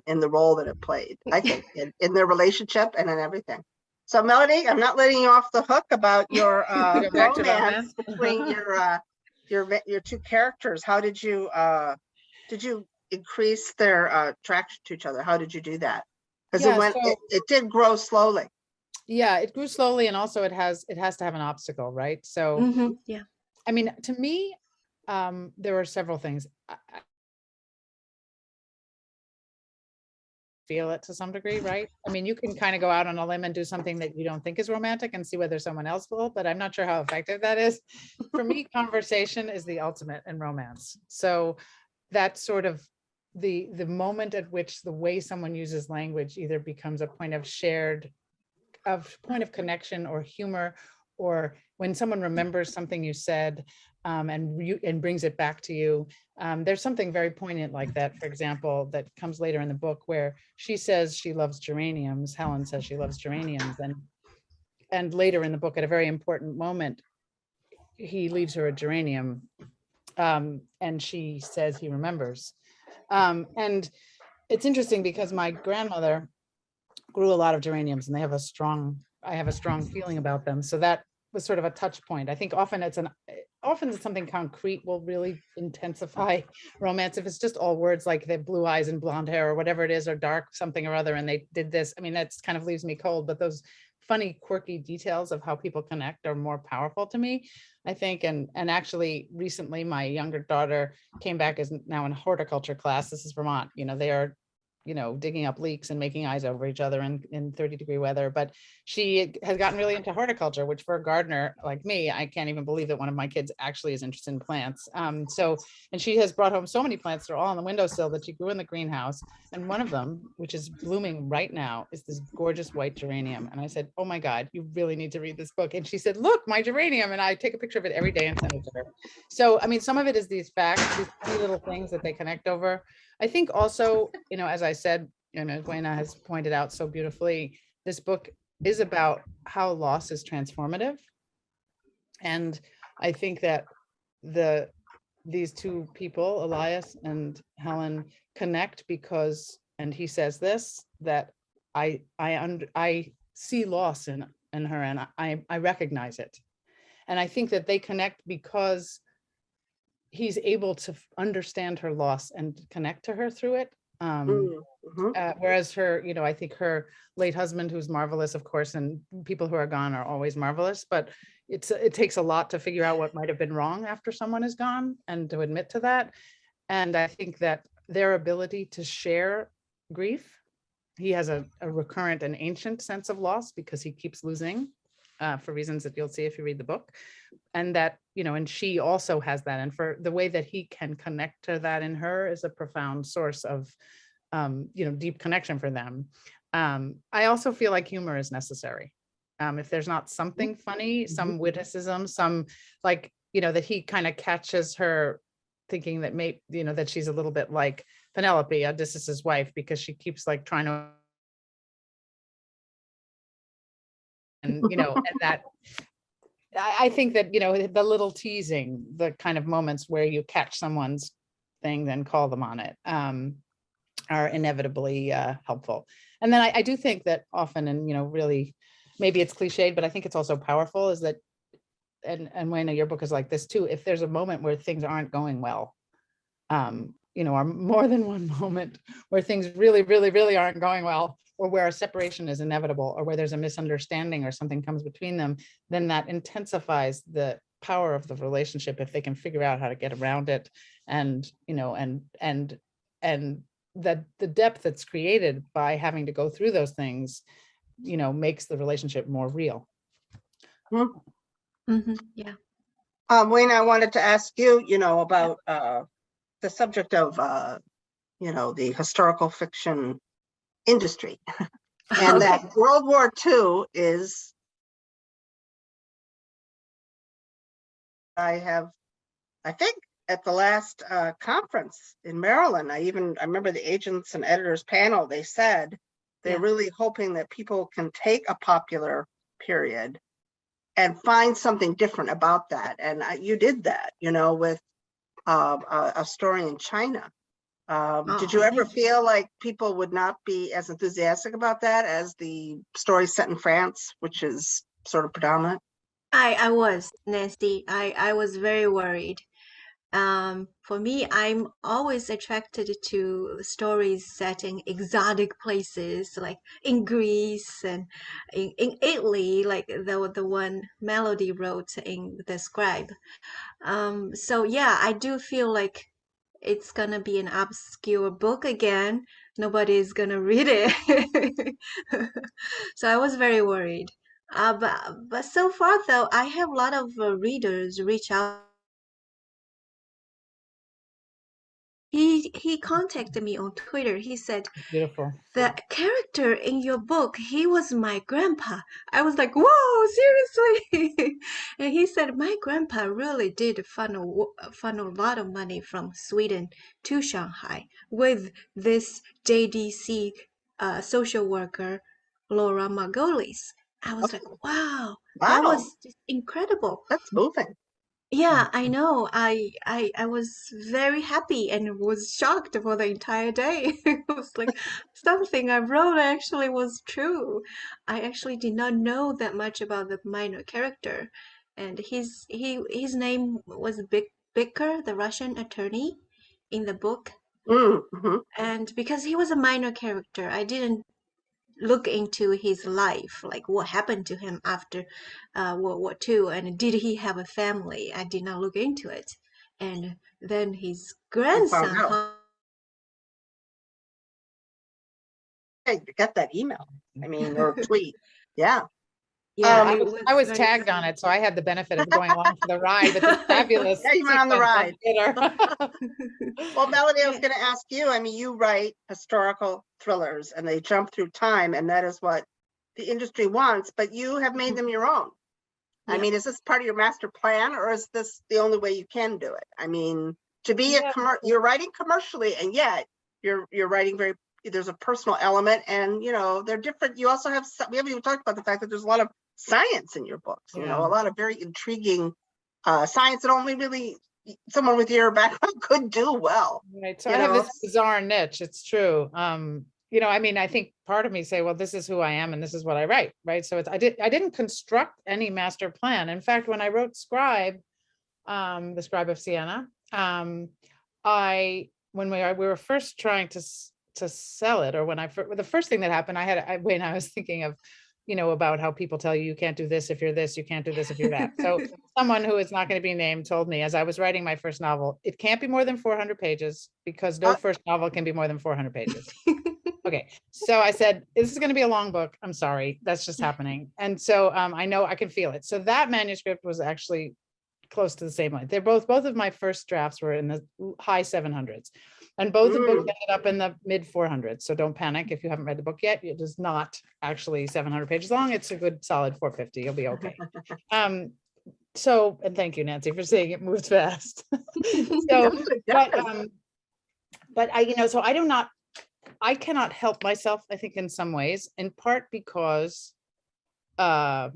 in the role that it played, I think, in their relationship and in everything. So Melody, I'm not letting you off the hook about your Go back to romance romance. between your two characters. How did you increase their attraction to each other? How did you do that? Because Yeah, it did grow slowly. yeah, it grew slowly, and also it has to have an obstacle, right? So yeah. I mean, to me, there were several things. I feel it to some degree, right? I mean, you can kind of go out on a limb and do something that you don't think is romantic and see whether someone else will, but I'm not sure how effective that is. For me, conversation is the ultimate in romance. So that's sort of the moment at which the way someone uses language either becomes a point of point of connection or humor, or when someone remembers something you said and brings it back to you. There's something very poignant like that, for example, that comes later in the book where she says she loves geraniums. Helen says she loves geraniums, and later in the book, at a very important moment, he leaves her a geranium, and she says he remembers. And it's interesting because my grandmother grew a lot of geraniums, and I have a strong feeling about them. So that was sort of a touch point. I think often something concrete will really intensify romance. If it's just all words like the blue eyes and blonde hair or whatever it is, or dark something or other, and they did this, I mean, that's kind of leaves me cold. But those funny, quirky details of how people connect are more powerful to me, I think. And actually recently my younger daughter came back, is now in horticulture class. This is Vermont, they are digging up leeks and making eyes over each other in 30-degree weather. But she has gotten really into horticulture, which for a gardener like me, I can't even believe that one of my kids actually is interested in plants. And she has brought home so many plants. They're all on the windowsill that she grew in the greenhouse. And one of them, which is blooming right now, is this gorgeous white geranium. And I said, oh my God, you really need to read this book. And she said, look, my geranium. And I take a picture of it every day and send it to her. So, I mean, some of it is these facts, these little things that they connect over. I think also, as I said, as Weina has pointed out so beautifully, this book is about how loss is transformative. And I think that these two people, Elias and Helen, connect because, and he says this, that I see loss in her, and I recognize it. And I think that they connect because he's able to understand her loss and connect to her through it. Whereas her, I think her late husband, who's marvelous, of course, and people who are gone are always marvelous, but it takes a lot to figure out what might have been wrong after someone is gone and to admit to that. And I think that their ability to share grief, he has a recurrent and ancient sense of loss because he keeps losing for reasons that you'll see if you read the book. And that, and she also has that. And for the way that he can connect to that in her is a profound source of, deep connection for them. I also feel like humor is necessary. If there's not something funny, some witticism, some that he kind of catches her thinking that that she's a little bit like Penelope, Odysseus's wife, because she keeps trying to, and that I think that the little teasing, the kind of moments where you catch someone's thing, then call them on it, are inevitably helpful. And then I do think that often, and really, maybe it's cliched, but I think it's also powerful, is that, and Weina, your book is like this too. If there's a moment where things aren't going well, or more than one moment where things really, really, really aren't going well, or where a separation is inevitable, or where there's a misunderstanding or something comes between them, then that intensifies the power of the relationship if they can figure out how to get around it. And, and that the depth that's created by having to go through those things, makes the relationship more real. Yeah. Wayne, I wanted to ask you, about the subject of, the historical fiction industry. And that World War II is I think at the last conference in Maryland, I remember the agents and editors panel, they said they're really hoping that people can take a popular period and find something different about that. And you did that, with a story in China. Did you ever feel like people would not be as enthusiastic about that as the story set in France, which is sort of predominant? I was, Nancy. I was very worried. For me, I'm always attracted to stories set in exotic places, like in Greece and in Italy, like the one Melodie wrote in the Scribe. So yeah, I do feel like it's gonna be an obscure book again. Nobody's gonna read it. So I was very worried. But so far though, I have a lot of readers reach out. He contacted me on Twitter. He said, Beautiful. the character in your book, he was my grandpa. I was like, whoa, seriously? And he said, my grandpa really did funnel a lot of money from Sweden to Shanghai with this JDC social worker, Laura Margolis. I was like, wow, that Wow, was just incredible. that's moving. Yeah, I know. I was very happy and was shocked for the entire day. It was like something I wrote actually was true. I actually did not know that much about the minor character, and his name was Bicker, the Russian attorney, in the book. Mm-hmm. And because he was a minor character, I didn't look into his life, like what happened to him after World War II, and did he have a family? I did not look into it. And then his You found grandson, out. Hey, you got that email. I mean, or tweet. Yeah. yeah, I it was, was I was very tagged on it, so I had the benefit of going along for the ride with this fabulous Yeah, you went on the sequence ride. theater. Well, Melody, I was Yeah. going to ask you, I mean, you write historical thrillers and they jump through time, and that is what the industry wants, but you have made them your own. I Yeah. mean, is this part of your master plan, or is this the only way you can do it? I mean, to be Yeah. you're writing commercially, and yet you're writing there's a personal element, and they're different. You also have, we haven't even talked about the fact that there's a lot of science in your books, a Yeah. lot of very intriguing science that only really someone with your background could do well. Right. So I have this bizarre niche. It's true. I mean, I think part of me say, well, this is who I am and this is what I write, right? So I didn't construct any master plan. In fact, when I wrote Scribe, the Scribe of Siena, when we were first trying to sell it, or when the first thing that happened, when I was thinking of, about how people tell you can't do this if you're this, you can't do this if you're that. So someone who is not going to be named told me, as I was writing my first novel, it can't be more than 400 pages because no first novel can be more than 400 pages. Okay. So I said, this is going to be a long book. I'm sorry. That's just happening. And so I know I can feel it. So that manuscript was actually close to the same length. Both of my first drafts were in the high 700s. And both the books ended up in the mid 400s. So don't panic if you haven't read the book yet. It is not actually 700 pages long. It's a good solid 450. You'll be okay. So, and thank you, Nancy, for saying it moves fast. So, but I cannot help myself, I think, in some ways, in part because I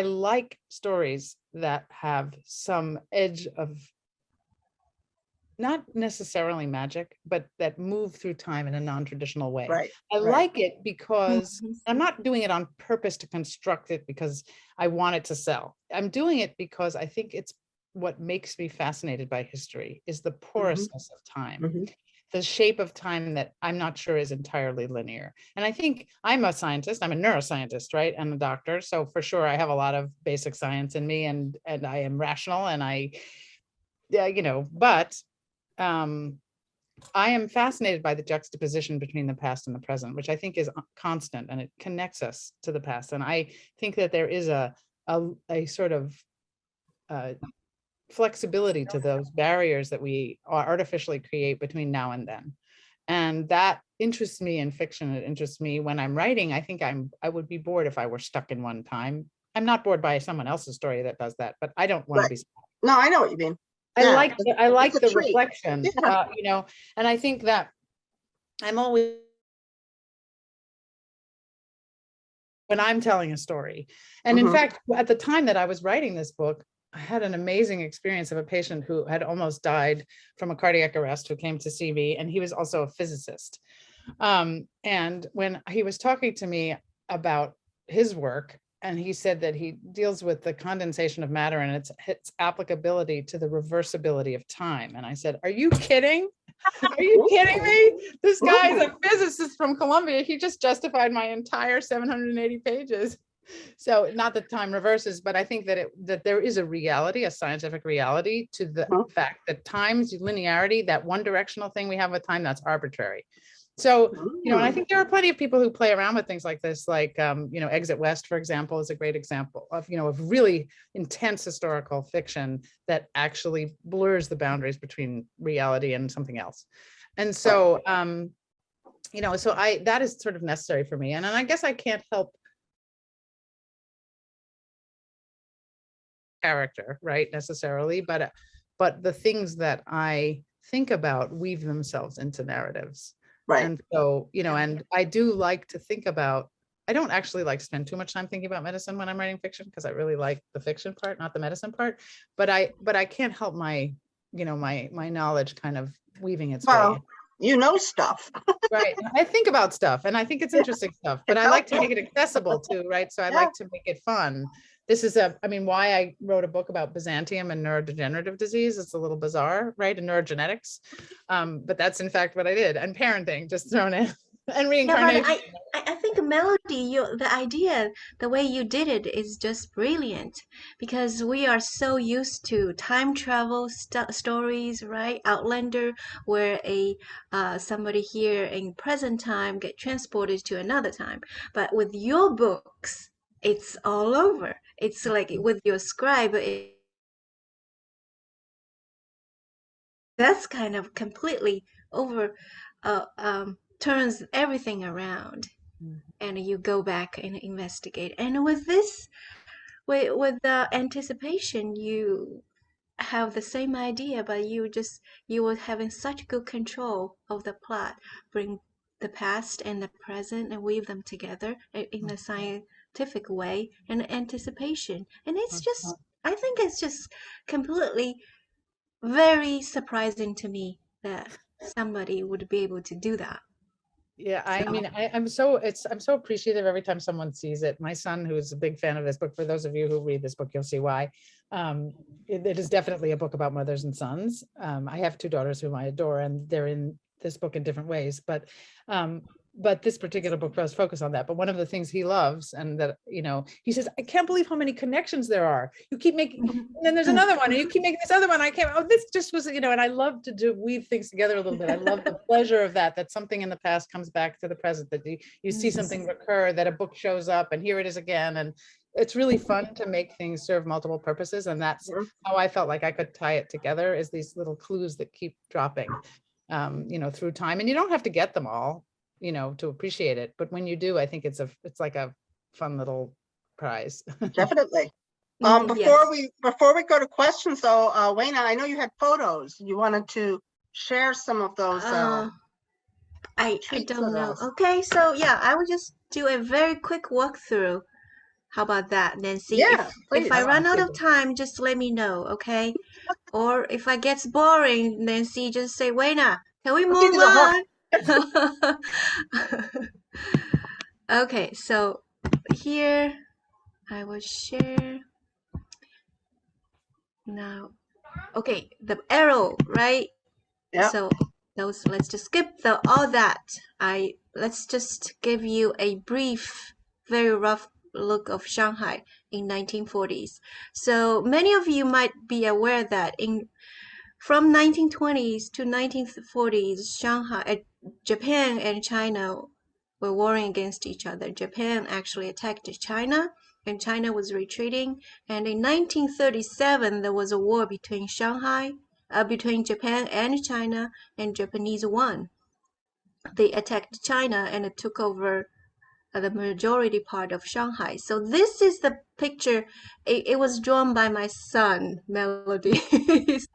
like stories that have some edge of not necessarily magic, but that move through time in a non-traditional way. Right. I like it because Mhm. I'm not doing it on purpose to construct it because I want it to sell. I'm doing it because I think it's what makes me fascinated by history is the porousness of time. The shape of time that I'm not sure is entirely linear. And I think I'm a scientist, I'm a neuroscientist, right? I'm a doctor. So for sure, I have a lot of basic science in me and I am rational and but I am fascinated by the juxtaposition between the past and the present, which I think is constant and it connects us to the past. And I think that there is a sort of flexibility to those barriers that we artificially create between now and then. And that interests me in fiction. It interests me when I'm writing. I think I would be bored if I were stuck in one time. I'm not bored by someone else's story that does that, but I don't want to Right. be. No, I know what you mean. I Yeah, like I like it's a the treat. reflection, Yeah. you know, and I think that I'm always, when I'm telling a story. And in Mhm. fact, at the time that I was writing this book, I had an amazing experience of a patient who had almost died from a cardiac arrest who came to see me, and he was also a physicist. And when he was talking to me about his work, and he said that he deals with the condensation of matter and its applicability to the reversibility of time. And I said, are you kidding? Are you kidding me? This guy is a physicist from Columbia. He just justified my entire 780 pages. So not that time reverses, but I think that there is a reality, a scientific reality to the Mhm. fact that time's linearity, that one directional thing we have with time, that's arbitrary. So, you know, and I think there are plenty of people who play around with things like this, like, you know, Exit West, for example, is a great example of, you know, of really intense historical fiction that actually blurs the boundaries between reality and something else. And so, you know, so that is sort of necessary for me. And I guess I can't help character, right, necessarily, but the things that I think about weave themselves into narratives. Right. And so, you know, and I do like to think about, I don't actually like spend too much time thinking about medicine when I'm writing fiction, because I really like the fiction part, not the medicine part. But I can't help my, you know, my knowledge kind of weaving its way in. Well, you know stuff. Right. I think about stuff and I think it's interesting stuff, but It's I like to helpful. make it accessible too, right? So I Yeah. like to make it fun. This is I mean, why I wrote a book about Byzantium and neurodegenerative disease. It's a little bizarre, right? And neurogenetics. But that's in fact what I did. And parenting just thrown in and Yeah, but reincarnation. I think Melody, the idea, the way you did it is just brilliant because we are so used to time travel stories, right? Outlander, where a somebody here in present time get transported to another time. But with your books, it's all over. It's like with your scribe, that's kind of completely over, turns everything around. And you go back and investigate. And with this, with the anticipation, you have the same idea, but you were having such good control of the plot, bring the past and the present and weave them together in a scientific way and anticipation. And it's just, I think it's just completely very surprising to me that somebody would be able to do that. Yeah, I So, mean, I'm so appreciative every time someone sees it. My son, who's a big fan of this book, for those of you who read this book, you'll see why. It is definitely a book about mothers and sons. I have two daughters whom I adore, and they're in this book in different ways. But this particular book does focus on that. But one of the things he loves, and that, you know, he says, I can't believe how many connections there are. You keep making, and then there's another one, and you keep making this other one. I can't, oh, this just was, you know, and I love to weave things together a little bit. I love the pleasure of that something in the past comes back to the present, that you see something recur, that a book shows up, and here it is again. And it's really fun to make things serve multiple purposes. And that's how I felt like I could tie it together, is these little clues that keep dropping, you know, through time. And you don't have to get them all, you know, to appreciate it. But when you do, I think it's like a fun little prize. Definitely. yes. Before we go to questions though, Weina, I know you had photos. You wanted to share some of those I treats don't with know. us. Okay, so yeah, I will just do a very quick walkthrough. How about that, Nancy? Yeah, If please. I run out of time, just let me know, okay? Or if I gets boring, Nancy, just say, Wayna, can we I'll give move you the hook. on? Okay, so here I will share now. Okay, the arrow, right? Yeah. So those, let's just skip all that. Let's just give you a brief, very rough look of Shanghai in 1940s. So many of you might be aware that from 1920s to 1940s, Japan and China were warring against each other. Japan actually attacked China, and China was retreating. And in 1937, there was a war between between Japan and China, and Japanese won. They attacked China and took over the majority part of Shanghai. So this is the picture. It was drawn by my son, Melody.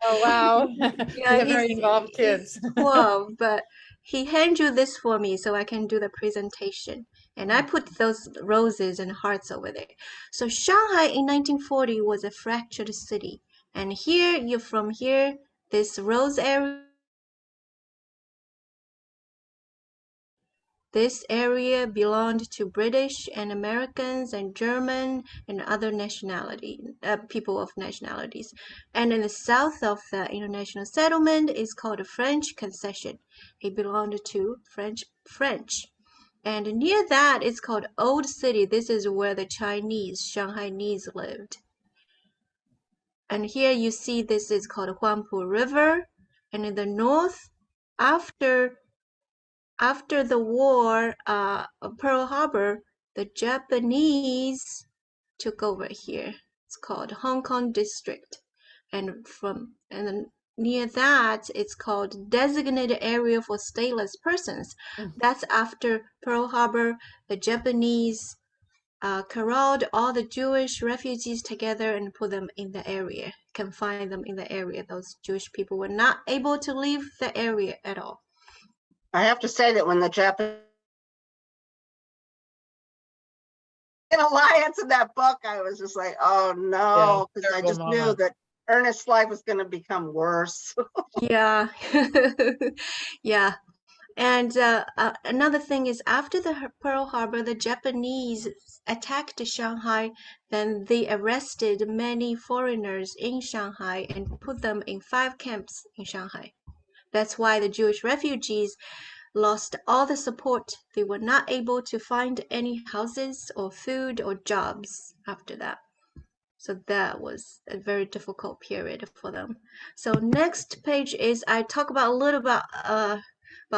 Oh, wow. Yeah, You have very involved he's kids. 12, but he hand drew this for me so I can do the presentation. And I put those roses and hearts over there. So Shanghai in 1940 was a fractured city. And here, you from here, this rose area, this area belonged to British and Americans and German and other people of nationalities. And in the south of the international settlement is called a French concession. It belonged to French. And near that is called Old City. This is where the Chinese, Shanghainese lived. And here you see this is called Huangpu River. And in the north, after the war, Pearl Harbor, the Japanese took over here. It's called Hong Kong District, and then near that, it's called Designated Area for Stateless Persons. That's after Pearl Harbor, the Japanese corralled all the Jewish refugees together and put them in the area, confined them in the area. Those Jewish people were not able to leave the area at all. I have to say that when the Japanese alliance in that book, I was just like, oh no, because I just knew that Ernest's life was going to become worse. Yeah. Yeah. And another thing is, after the Pearl Harbor, the Japanese attacked Shanghai. Then they arrested many foreigners in Shanghai and put them in 5 camps in Shanghai. That's why the Jewish refugees lost all the support. They were not able to find any houses or food or jobs after that. So that was a very difficult period for them. So next page is I talk about a little about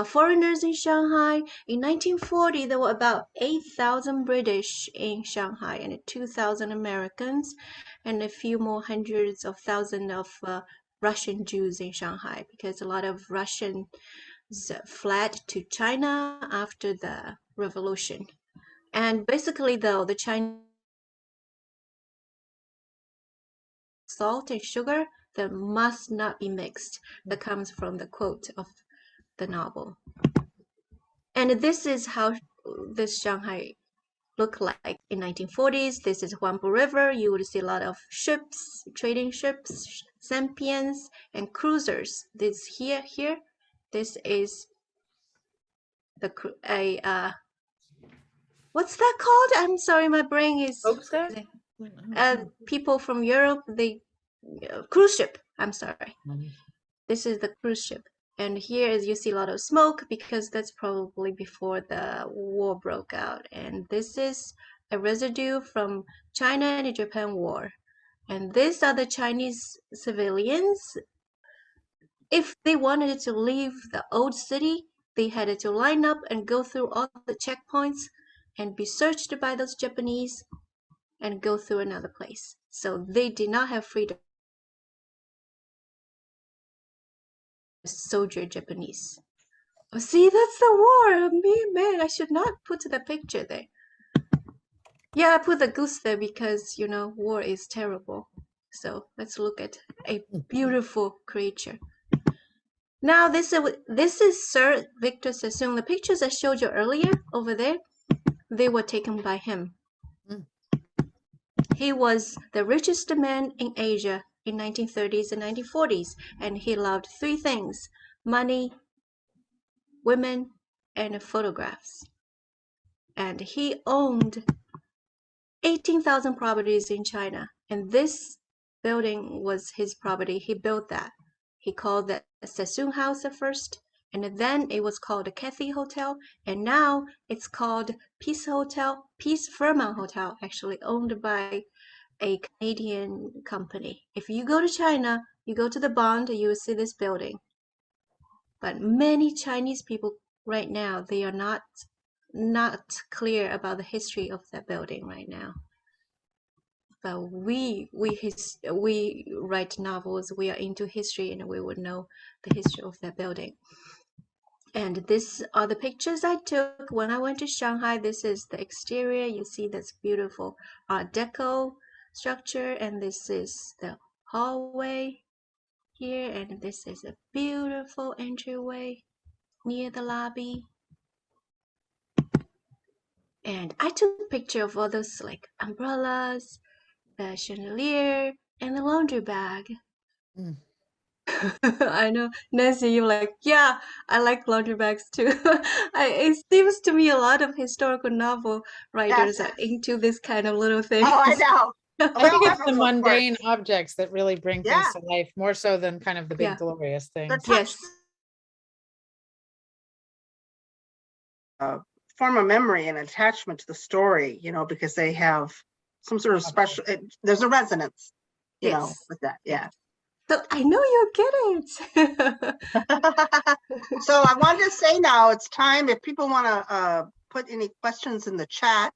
foreigners in Shanghai. In 1940, there were about 8,000 British in Shanghai and 2,000 Americans, and a few more hundreds of thousands of Russian Jews in Shanghai, because a lot of Russians fled to China after the revolution. And basically, though, the Chinese salt and sugar that must not be mixed. That comes from the quote of the novel. And this is how this Shanghai looked like in 1940s. This is Huangpu River. You would see a lot of ships, trading ships, sampians, and cruisers. This here, this is the what's that called? I'm sorry, my brain is people from Europe. They cruise ship. I'm sorry. This is the cruise ship. And here is you see a lot of smoke because that's probably before the war broke out. And this is a residue from China and the Japan war. And these are the Chinese civilians. If they wanted to leave the old city, they had to line up and go through all the checkpoints and be searched by those Japanese and go through another place. So they did not have freedom. Soldier Japanese. Oh, see, that's the war. Man, I should not put the picture there. Yeah, I put the goose there because, war is terrible. So let's look at a beautiful creature. Now, this is Sir Victor Sassoon. The pictures I showed you earlier over there, they were taken by him. He was the richest man in Asia in 1930s and 1940s, and he loved 3 things: money, women, and photographs. And he owned 18,000 properties in China, and this building was his property. He built that. He called that Sassoon House at first, and then it was called the Cathay Hotel, and now it's called Peace Hotel, Peace Fairmont Hotel, actually owned by a Canadian company. If you go to China, you go to the Bund, you will see this building. But many Chinese people right now, they are not clear about the history of that building right now. But we write novels, we are into history, and we would know the history of that building. And these are the pictures I took when I went to Shanghai. This is the exterior. You see this beautiful Art Deco structure, and this is the hallway here, and this is a beautiful entryway near the lobby. And I took a picture of all those like umbrellas, the chandelier, and the laundry bag. Mm. I know, Nancy, you're like, yeah, I like laundry bags too. It seems to me a lot of historical novel Yes. writers are into this kind of little things. Oh, I know. I We think all it's have the our little mundane quirks. objects that really bring things Yeah. to life, more so than kind of the big Yeah, glorious They're things. touch yes, form a memory and attachment to the story, because they have some sort of special, there's a resonance, yes, with that. yes. Yeah. So I know you get it. So I wanted to say now it's time, if people want to put any questions in the chat,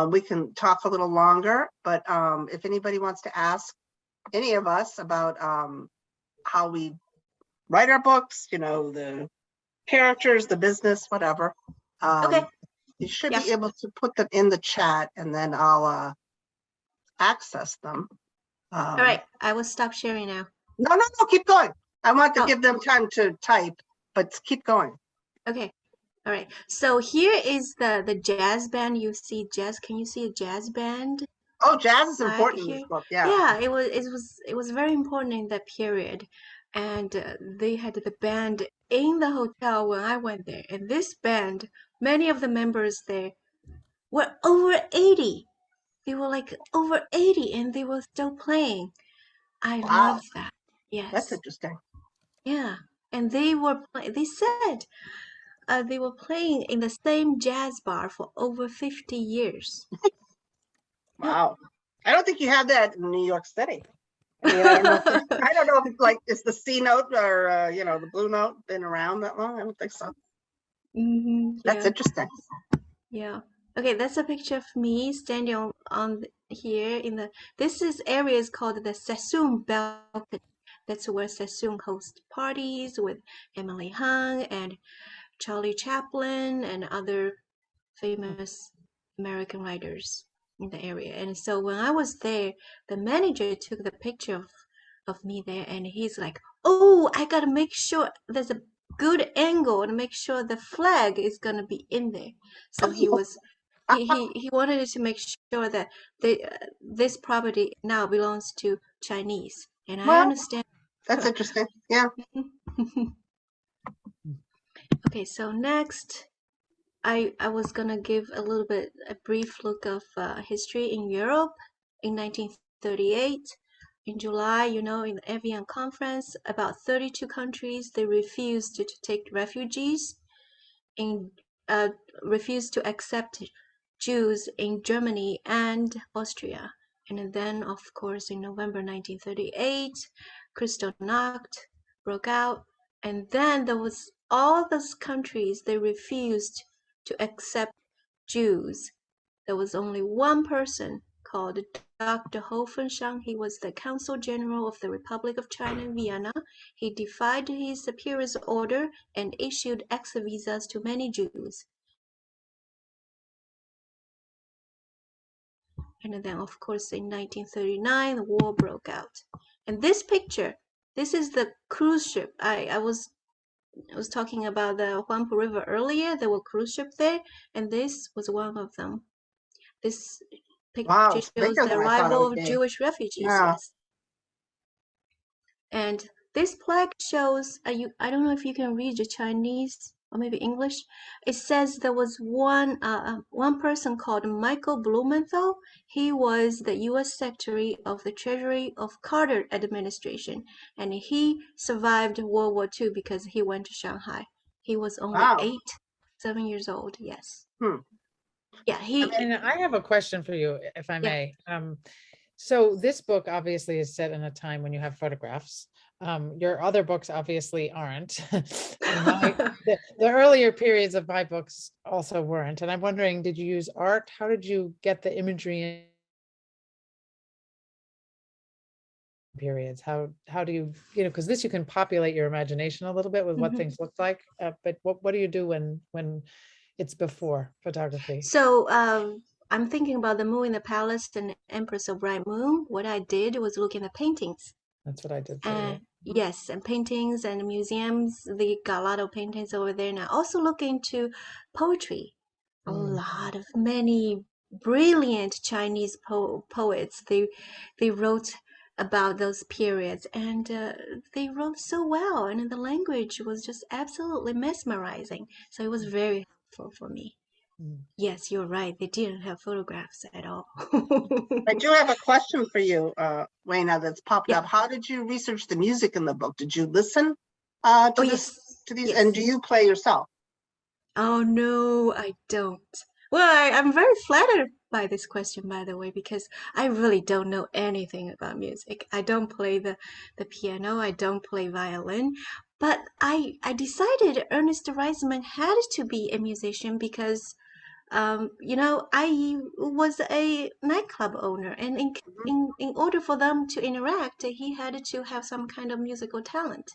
we can talk a little longer, but if anybody wants to ask any of us about how we write our books, the characters, the business, whatever, Okay, you should yeah. be able to put them in the chat, and then I'll access them. All right, I will stop sharing now. No, keep going. I want to Oh, give them time to type, but keep going. okay. All right. So here is the jazz band. You see jazz. Can you see a jazz band Oh, jazz is flag important in this here? book. Yeah. Yeah, it was very important in that period, and they had the band in the hotel when I went there. And this band, many of the members there were over 80. They were like over 80, and they were still playing. I Wow, love that. that's Yes. interesting. Yeah. And they said they were playing in the same jazz bar for over 50 years. Yep. Wow. I don't think you have that in New York City. I mean, I don't know if I don't know if like is the C note or the blue note been around that long? I don't think so. That's Yeah, interesting. yeah. Okay, that's a picture of me standing here in the. Area is called the Sassoon Balcony. That's where Sassoon hosts parties with Emily Hung and Charlie Chaplin and other famous American writers in the area. And so when I was there, the manager took the picture of me there, and he's like, "Oh, I gotta make sure there's a good angle and make sure the flag is gonna be in there." So he wanted to make sure that this property now belongs to Chinese, and I Well, understand. that's interesting. Yeah. Okay, so next. I was gonna give a brief look of history in Europe in 1938. In July, in the Evian conference, about 32 countries they refused to take refugees in refused to accept Jews in Germany and Austria. And then, of course, in November 1938, Kristallnacht broke out. And then there was all those countries, they refused to accept Jews. There was only one person called Dr. Hoffenshang. He was the Consul General of the Republic of China in Vienna. He defied his superior's order and issued exit visas to many Jews. And then, of course, in 1939, the war broke out. And this picture, this is the cruise ship. I was talking about the Huangpu River earlier. There were cruise ships there, and this was one of them. This Wow, picture it's shows bigger the than I thought it arrival would of be. Jewish refugees. Yeah. Yes. And this plaque shows, I don't know if you can read the Chinese or maybe English. It says there was one person called Michael Blumenthal. He was the U.S. Secretary of the Treasury of Carter administration, and he survived World War II because he went to Shanghai. He was only Wow. 7 years old. Yes. Hmm. Yeah. And I have a question for you, if I Yeah. may. So this book obviously is set in a time when you have photographs. Your other books obviously aren't. And the earlier periods of my books also weren't. And I'm wondering, did you use art? How did you get the imagery in? periods? How do you, because this, you can populate your imagination a little bit with what Mhm. things look like, but what do you do when it's before photography? So I'm thinking about the Moon in the Palace and Empress of Bright Moon. What I did was look in the paintings. That's what I did too. Yeah. And yes, and paintings and museums. They got a lot of paintings over there. And I also look into poetry. A Mm. lot of many brilliant Chinese poets. They wrote about those periods, and they wrote so well, and the language was just absolutely mesmerizing. So it was very helpful for me. Mm. Yes, you're right. They didn't have photographs at all. I do have a question for you, Weina, that's popped Yeah. up. How did you research the music in the book? Did you listen Oh, to yes. these, and Yes. do you play yourself? Oh, no, I don't. Well, I'm very flattered by this question, by the way, because I really don't know anything about music. I don't play the piano, I don't play violin, but I decided Ernest Reisman had to be a musician because I was a nightclub owner, and Mhm. in order for them to interact, he had to have some kind of musical talent.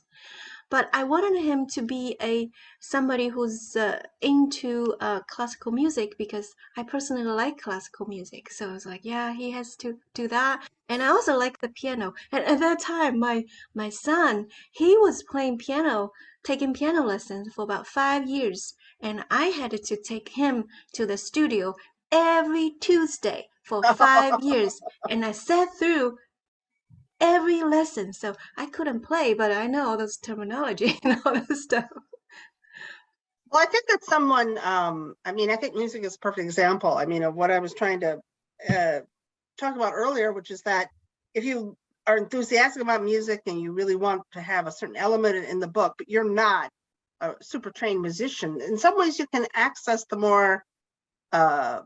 But I wanted him to be a somebody who's into classical music because I personally like classical music. So I was like, yeah, he has to do that. And I also like the piano. And at that time, my son, he was playing piano, taking piano lessons for about 5 years, and I had to take him to the studio every Tuesday for 5 years, and I sat through every lesson. So I couldn't play, but I know all those terminology and all that stuff. Well, I think that someone, I mean, I think music is a perfect example. I mean, of what I was trying to uh, talk about earlier, which is that if you are enthusiastic about music and you really want to have a certain element in the book, but you're not a super trained musician, in some ways you can access the more uh,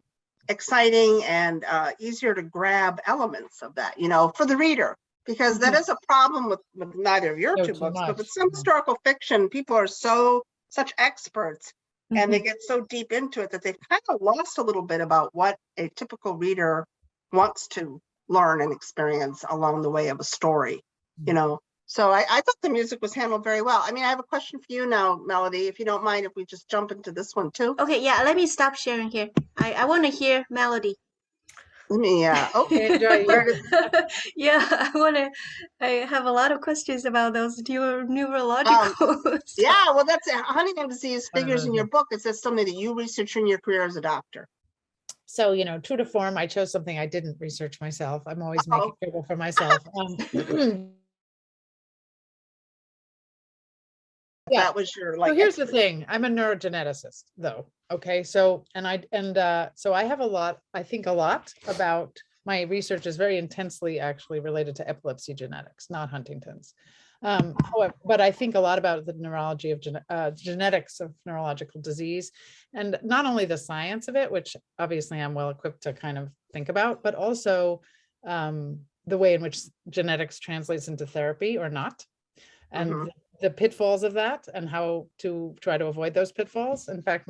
exciting and easier to grab elements of that, for the reader, because that Mhm, is a problem with neither of your No, two too books, but with much. some historical fiction, people are such experts and they mhm. get so deep into it that they've kind of lost a little bit about what a typical reader wants to learn and experience along the way of a story, you know. So I thought the music was handled very well. I mean, I have a question for you now, Melody, if you don't mind if we just jump into this one too. Okay, yeah, let me stop sharing here. I want to hear Melody. Let me, oh, I enjoy where you. did, Yeah, I have a lot of questions about those um, neurological stuff. yeah, well, that's Huntington disease One of figures those in your things. book. Is that something that you research in your career as a doctor? So, true to form, I chose something I didn't research myself. I'm always Oh, making trouble for myself. Yeah. that was your So like here's the expertise. thing. I'm a neurogeneticist, though. Okay. So, so I have I think a lot about my research is very intensely actually related to epilepsy genetics, not Huntington's. However, but I think a lot about the neurology of genetics of neurological disease, and not only the science of it, which obviously I'm well equipped to kind of think about, but also the way in which genetics translates into therapy or not, and Hmm. the pitfalls of that, and how to try to avoid those pitfalls. In fact,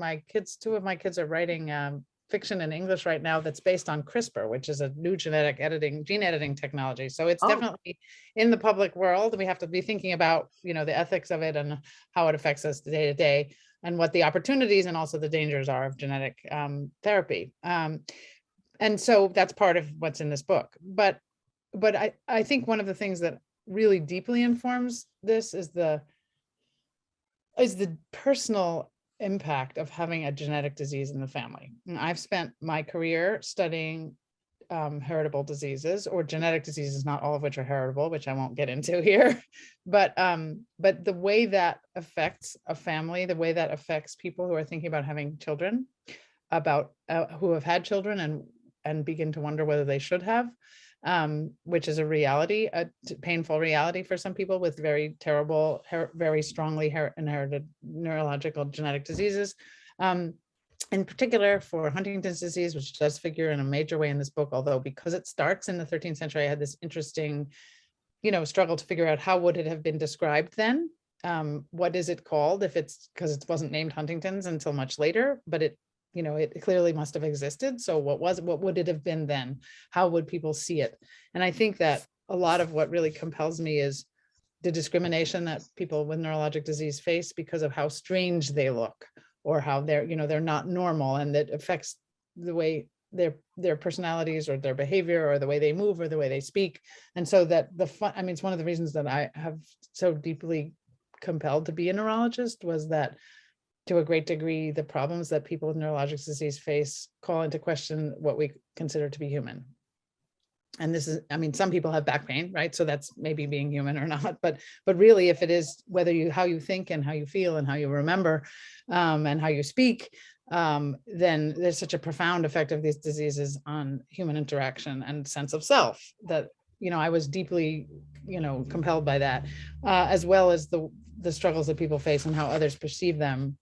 two of my kids are writing fiction in English right now that's based on CRISPR, which is a new gene editing technology. So it's Oh, definitely in the public world. We have to be thinking about, the ethics of it and how it affects us day to day, and what the opportunities and also the dangers are of genetic therapy. And so that's part of what's in this book. But I think one of the things that really deeply informs this is the personal impact of having a genetic disease in the family. And I've spent my career studying heritable diseases or genetic diseases, not all of which are heritable, which I won't get into here. But the way that affects a family, the way that affects people who are thinking about having children, about who have had children and begin to wonder whether they should have, which is a reality, a painful reality for some people with very terrible, very strongly inherited neurological genetic diseases. In particular for Huntington's disease, which does figure in a major way in this book, although because it starts in the 13th century, I had this interesting, struggle to figure out how would it have been described then. What is it called, if it's because it wasn't named Huntington's until much later, but it clearly must have existed. So what would it have been then? How would people see it? And I think that a lot of what really compels me is the discrimination that people with neurologic disease face because of how strange they look, or how they're, they're not normal, and that affects the way their personalities or their behavior or the way they move or the way they speak. And so that it's one of the reasons that I have so deeply compelled to be a neurologist, was that to a great degree, the problems that people with neurologic disease face call into question what we consider to be human. And this is, some people have back pain, right? So that's maybe being human or not, but really, if it is how you think and how you feel and how you remember, and how you speak, then there's such a profound effect of these diseases on human interaction and sense of self that, I was deeply, compelled by that, as well as the struggles that people face and how others perceive them.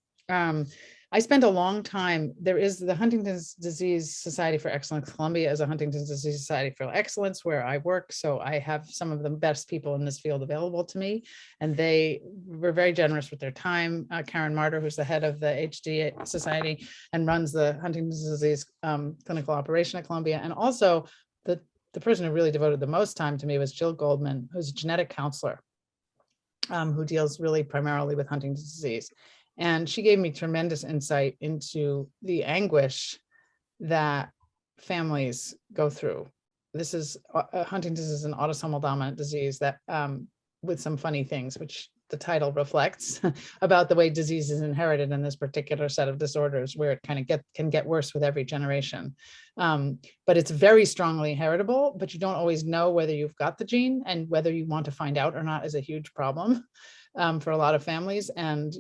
I spent a long time, there is the Huntington's Disease Society for Excellence. Columbia is a Huntington's Disease Society for Excellence where I work. So I have some of the best people in this field available to me. And they were very generous with their time. Karen Martyr, who's the head of the HD Society and runs the Huntington's Disease clinical operation at Columbia. And also the person who really devoted the most time to me was Jill Goldman, who's a genetic counselor, who deals really primarily with Huntington's disease. And she gave me tremendous insight into the anguish that families go through. This is Huntington's is an autosomal dominant disease that, with some funny things, which the title reflects about the way disease is inherited in this particular set of disorders, where it kind of can get worse with every generation. But it's very strongly heritable, but you don't always know whether you've got the gene, and whether you want to find out or not is a huge problem for a lot of families. And,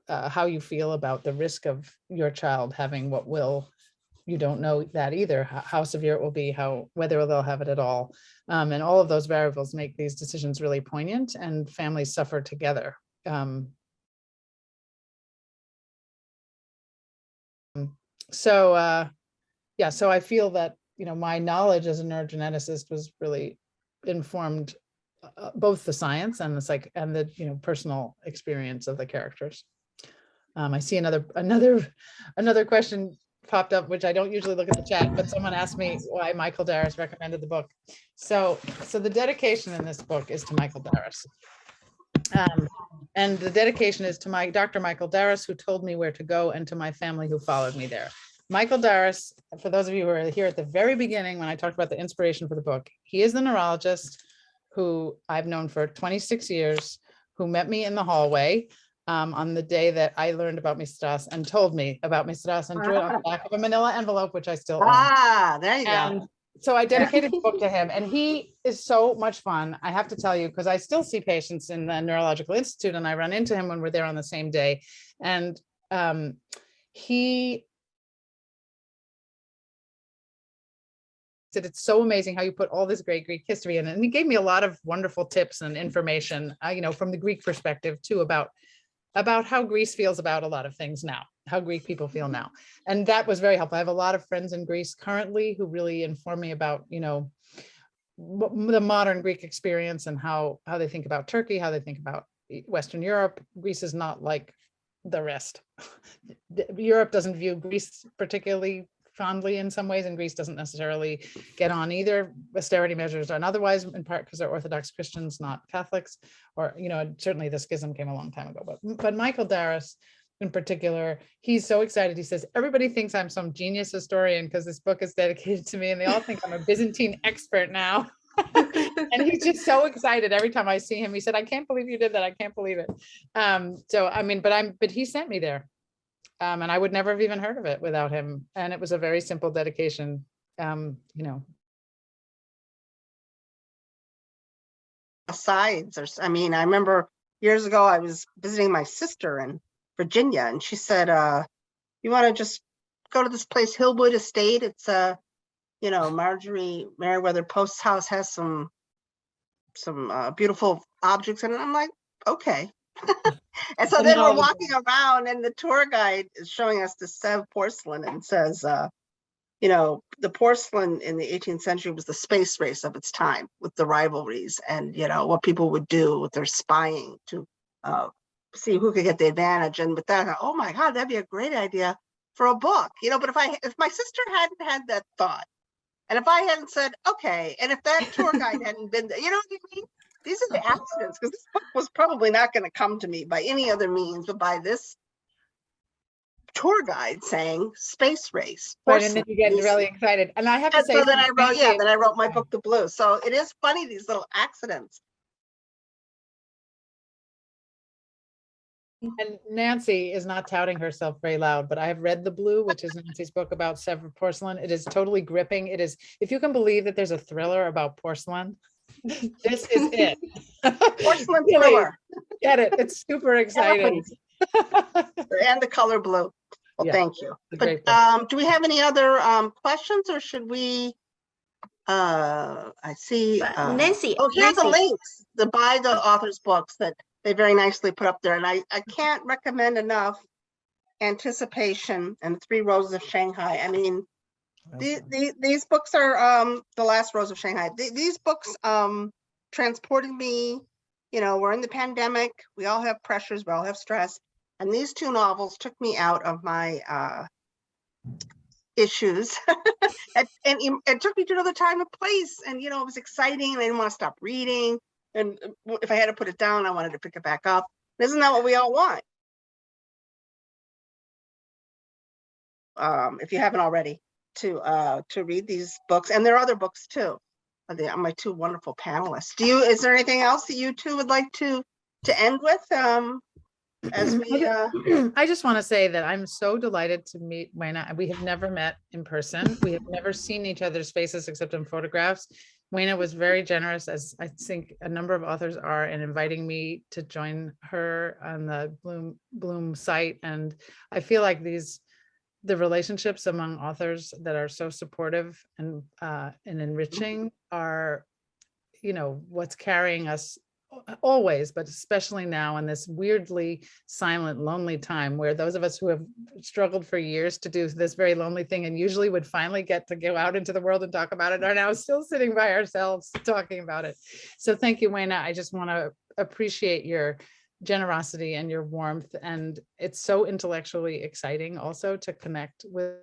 how you feel about the risk of your child having what you don't know that either, how severe it will be, whether they'll have it at all. And all of those variables make these decisions really poignant, and families suffer together. So I feel that, my knowledge as a neurogeneticist was really informed both the science and the personal experience of the characters. I see another question popped up, which I don't usually look at the chat, but someone asked me why Michael Darras recommended the book. So the dedication in this book is to Michael Darras. And the dedication is to Dr. Michael Darras, who told me where to go, and to my family who followed me there. Michael Darras, for those of you who are here at the very beginning, when I talked about the inspiration for the book, he is the neurologist who I've known for 26 years, who met me in the hallway on the day that I learned about Mistras and told me about Mistras, and drew it on the back of a manila envelope, which I still own. There you go. So I dedicated the book to him, and he is so much fun. I have to tell you, because I still see patients in the Neurological Institute, and I run into him when we're there on the same day. And he said, it's so amazing how you put all this great Greek history in it. And he gave me a lot of wonderful tips and information, from the Greek perspective too, about how Greece feels about a lot of things now, how Greek people feel now. And that was very helpful. I have a lot of friends in Greece currently who really inform me about, the modern Greek experience, and how they think about Turkey, how they think about Western Europe. Greece is not like the rest. Europe doesn't view Greece particularly fondly in some ways, and Greece doesn't necessarily get on either austerity measures and otherwise, in part because they're Orthodox Christians, not Catholics, or, certainly the schism came a long time ago. But Michael Darras in particular, he's so excited. He says, everybody thinks I'm some genius historian because this book is dedicated to me, and they all think I'm a Byzantine expert now. And he's just so excited every time I see him. He said, I can't believe you did that. I can't believe it. But he sent me there. And I would never have even heard of it without him. And it was a very simple dedication, Sides, I remember years ago, I was visiting my sister in Virginia, and she said, you want to just go to this place, Hillwood Estate? It's Marjorie Merriweather Post's house has some beautiful objects in it. I'm like, okay. And so then we're walking around, and the tour guide is showing us the Sèvres porcelain, and says, the porcelain in the 18th century was the space race of its time, with the rivalries and, what people would do with their spying to see who could get the advantage. And with that, oh my God, that'd be a great idea for a book, but if my sister hadn't had that thought, And if I hadn't said, okay, and if that tour guide hadn't been there, you know what I mean? These are the accidents, because this book was probably not going to come to me by any other means, but by this tour guide saying space race. Right, and then you get really excited. And I have to And say, so then I wrote, Nancy, then I wrote my book, The Blue. So it is funny, these little accidents. and Nancy is not touting herself very loud, but I have read The Blue, which is Nancy's book about Sevres porcelain. It is totally gripping. It is, if you can believe that there's a thriller about porcelain, this is it. Porcelain Really, thriller. get it. It's super exciting. And the color blue. Well, Yeah, thank you. it's a But great book. do we have any other questions, or should we? I see. Nancy, Oh, here are the Nancy. links to buy the author's books that they very nicely put up there. And I can't recommend enough Anticipation and Three Roses of Shanghai. I mean, these books are The Last Rose of Shanghai. These books transported me. You know, we're in the pandemic. We all have pressures. We all have stress. And these two novels took me out of my issues. and it took me to another time and place. And, you know, it was exciting. And I didn't want to stop reading. And if I had to put it down, I wanted to pick it back up. Isn't that what we all want? If you haven't already, to read these books. And there are other books too. They are my two wonderful panelists. Is there anything else that you two would like to end with? As we I just want to say that I'm so delighted to meet Weina. We have never met in person. We have never seen each other's faces except in photographs. Weina was very generous, as I think a number of authors are, in inviting me to join her on the Bloom site. And I feel like the relationships among authors that are so supportive and enriching are, you know, what's carrying us always, but especially now in this weirdly silent, lonely time, where those of us who have struggled for years to do this very lonely thing and usually would finally get to go out into the world and talk about it are now still sitting by ourselves talking about it. So thank you, Weina. I just want to appreciate your generosity and your warmth, and it's so intellectually exciting also to connect with.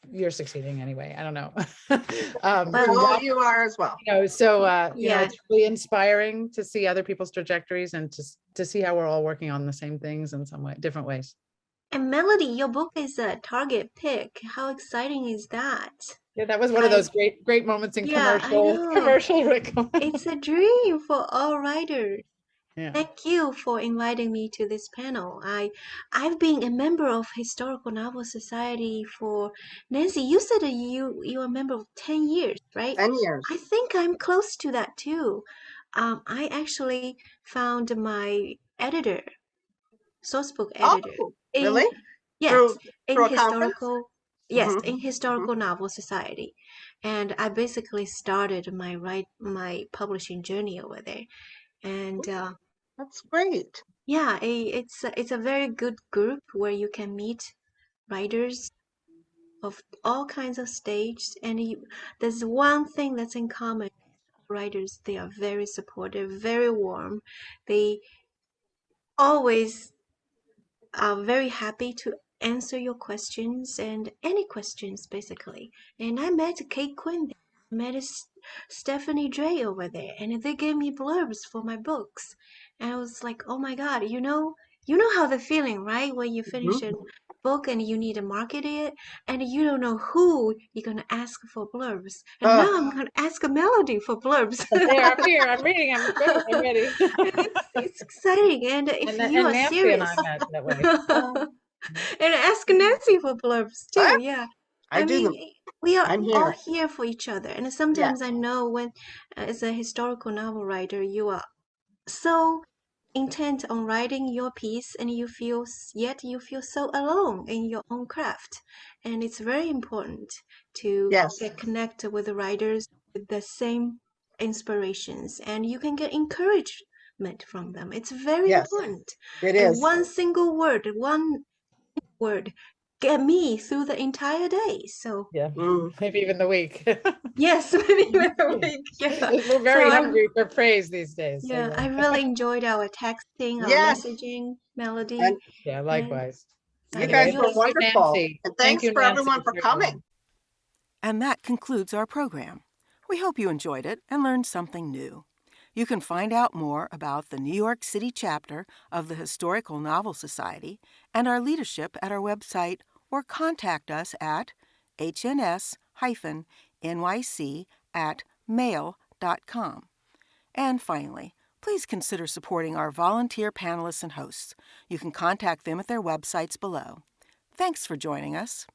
You're succeeding anyway. I don't know. well, you are as well. You know, so you know, Yeah. it's really inspiring to see other people's trajectories and to see how we're all working on the same things in some way, different ways. And Melody, your book is a Target pick. How exciting is that? Yeah, that was one of those great moments in Yeah, I know. commercial recommend. It's a dream for all writers. Yeah. Thank you for inviting me to this panel. I've been a member of Historical Novel Society for, Nancy, you said that you're a member of 10 years, right? 10 years. I think I'm close to that too. I actually found my editor, sourcebook editor, Oh, in, really? yes, Through a conference? yes, Mhm, in Historical Novel Society. And I basically started my publishing journey over there. And That's great. yeah, it's a very good group where you can meet writers of all kinds of stages, and there's one thing that's in common. Writers, they are very supportive, very warm. They always are very happy to answer your questions and any questions basically. And I met Kate Quinn, I met Stephanie Dre over there, and they gave me blurbs for my books. And I was like, oh my God, you know how the feeling, right? When you finish a book and you need to market it, and you don't know who you're gonna ask for blurbs. And now I'm gonna ask a Melody for blurbs. There, I'm here. I'm reading. I'm ready. It's exciting, and if you And are Nancy serious, and I met that way. and ask Nancy for blurbs too. Yeah, I do them. mean, we are I'm all here. here for each other, and Yeah. sometimes I know when, as a historical novel writer, you are so intent on writing your piece, and yet you feel so alone in your own craft, and it's very important to Yes. get connected with the writers with the same inspirations, and you can get encouragement from them. It's very Yes, important. it And is. one single word, one word, get me through the entire day. So Yeah, maybe even the week. yes, maybe even a week. Yeah. We're very So hungry for praise these days. So I really enjoyed our texting, our Yes. messaging, Melody. And yeah, And likewise. You Great. guys were Yes. Thank you, wonderful. Nancy. And Thank thanks you, for Nancy, everyone for for coming. And that concludes our program. We hope you enjoyed it and learned something new. You can find out more about the New York City chapter of the Historical Novel Society and our leadership at our website or contact us at hns-nyc@mail.com. And finally, please consider supporting our volunteer panelists and hosts. You can contact them at their websites below. Thanks for joining us.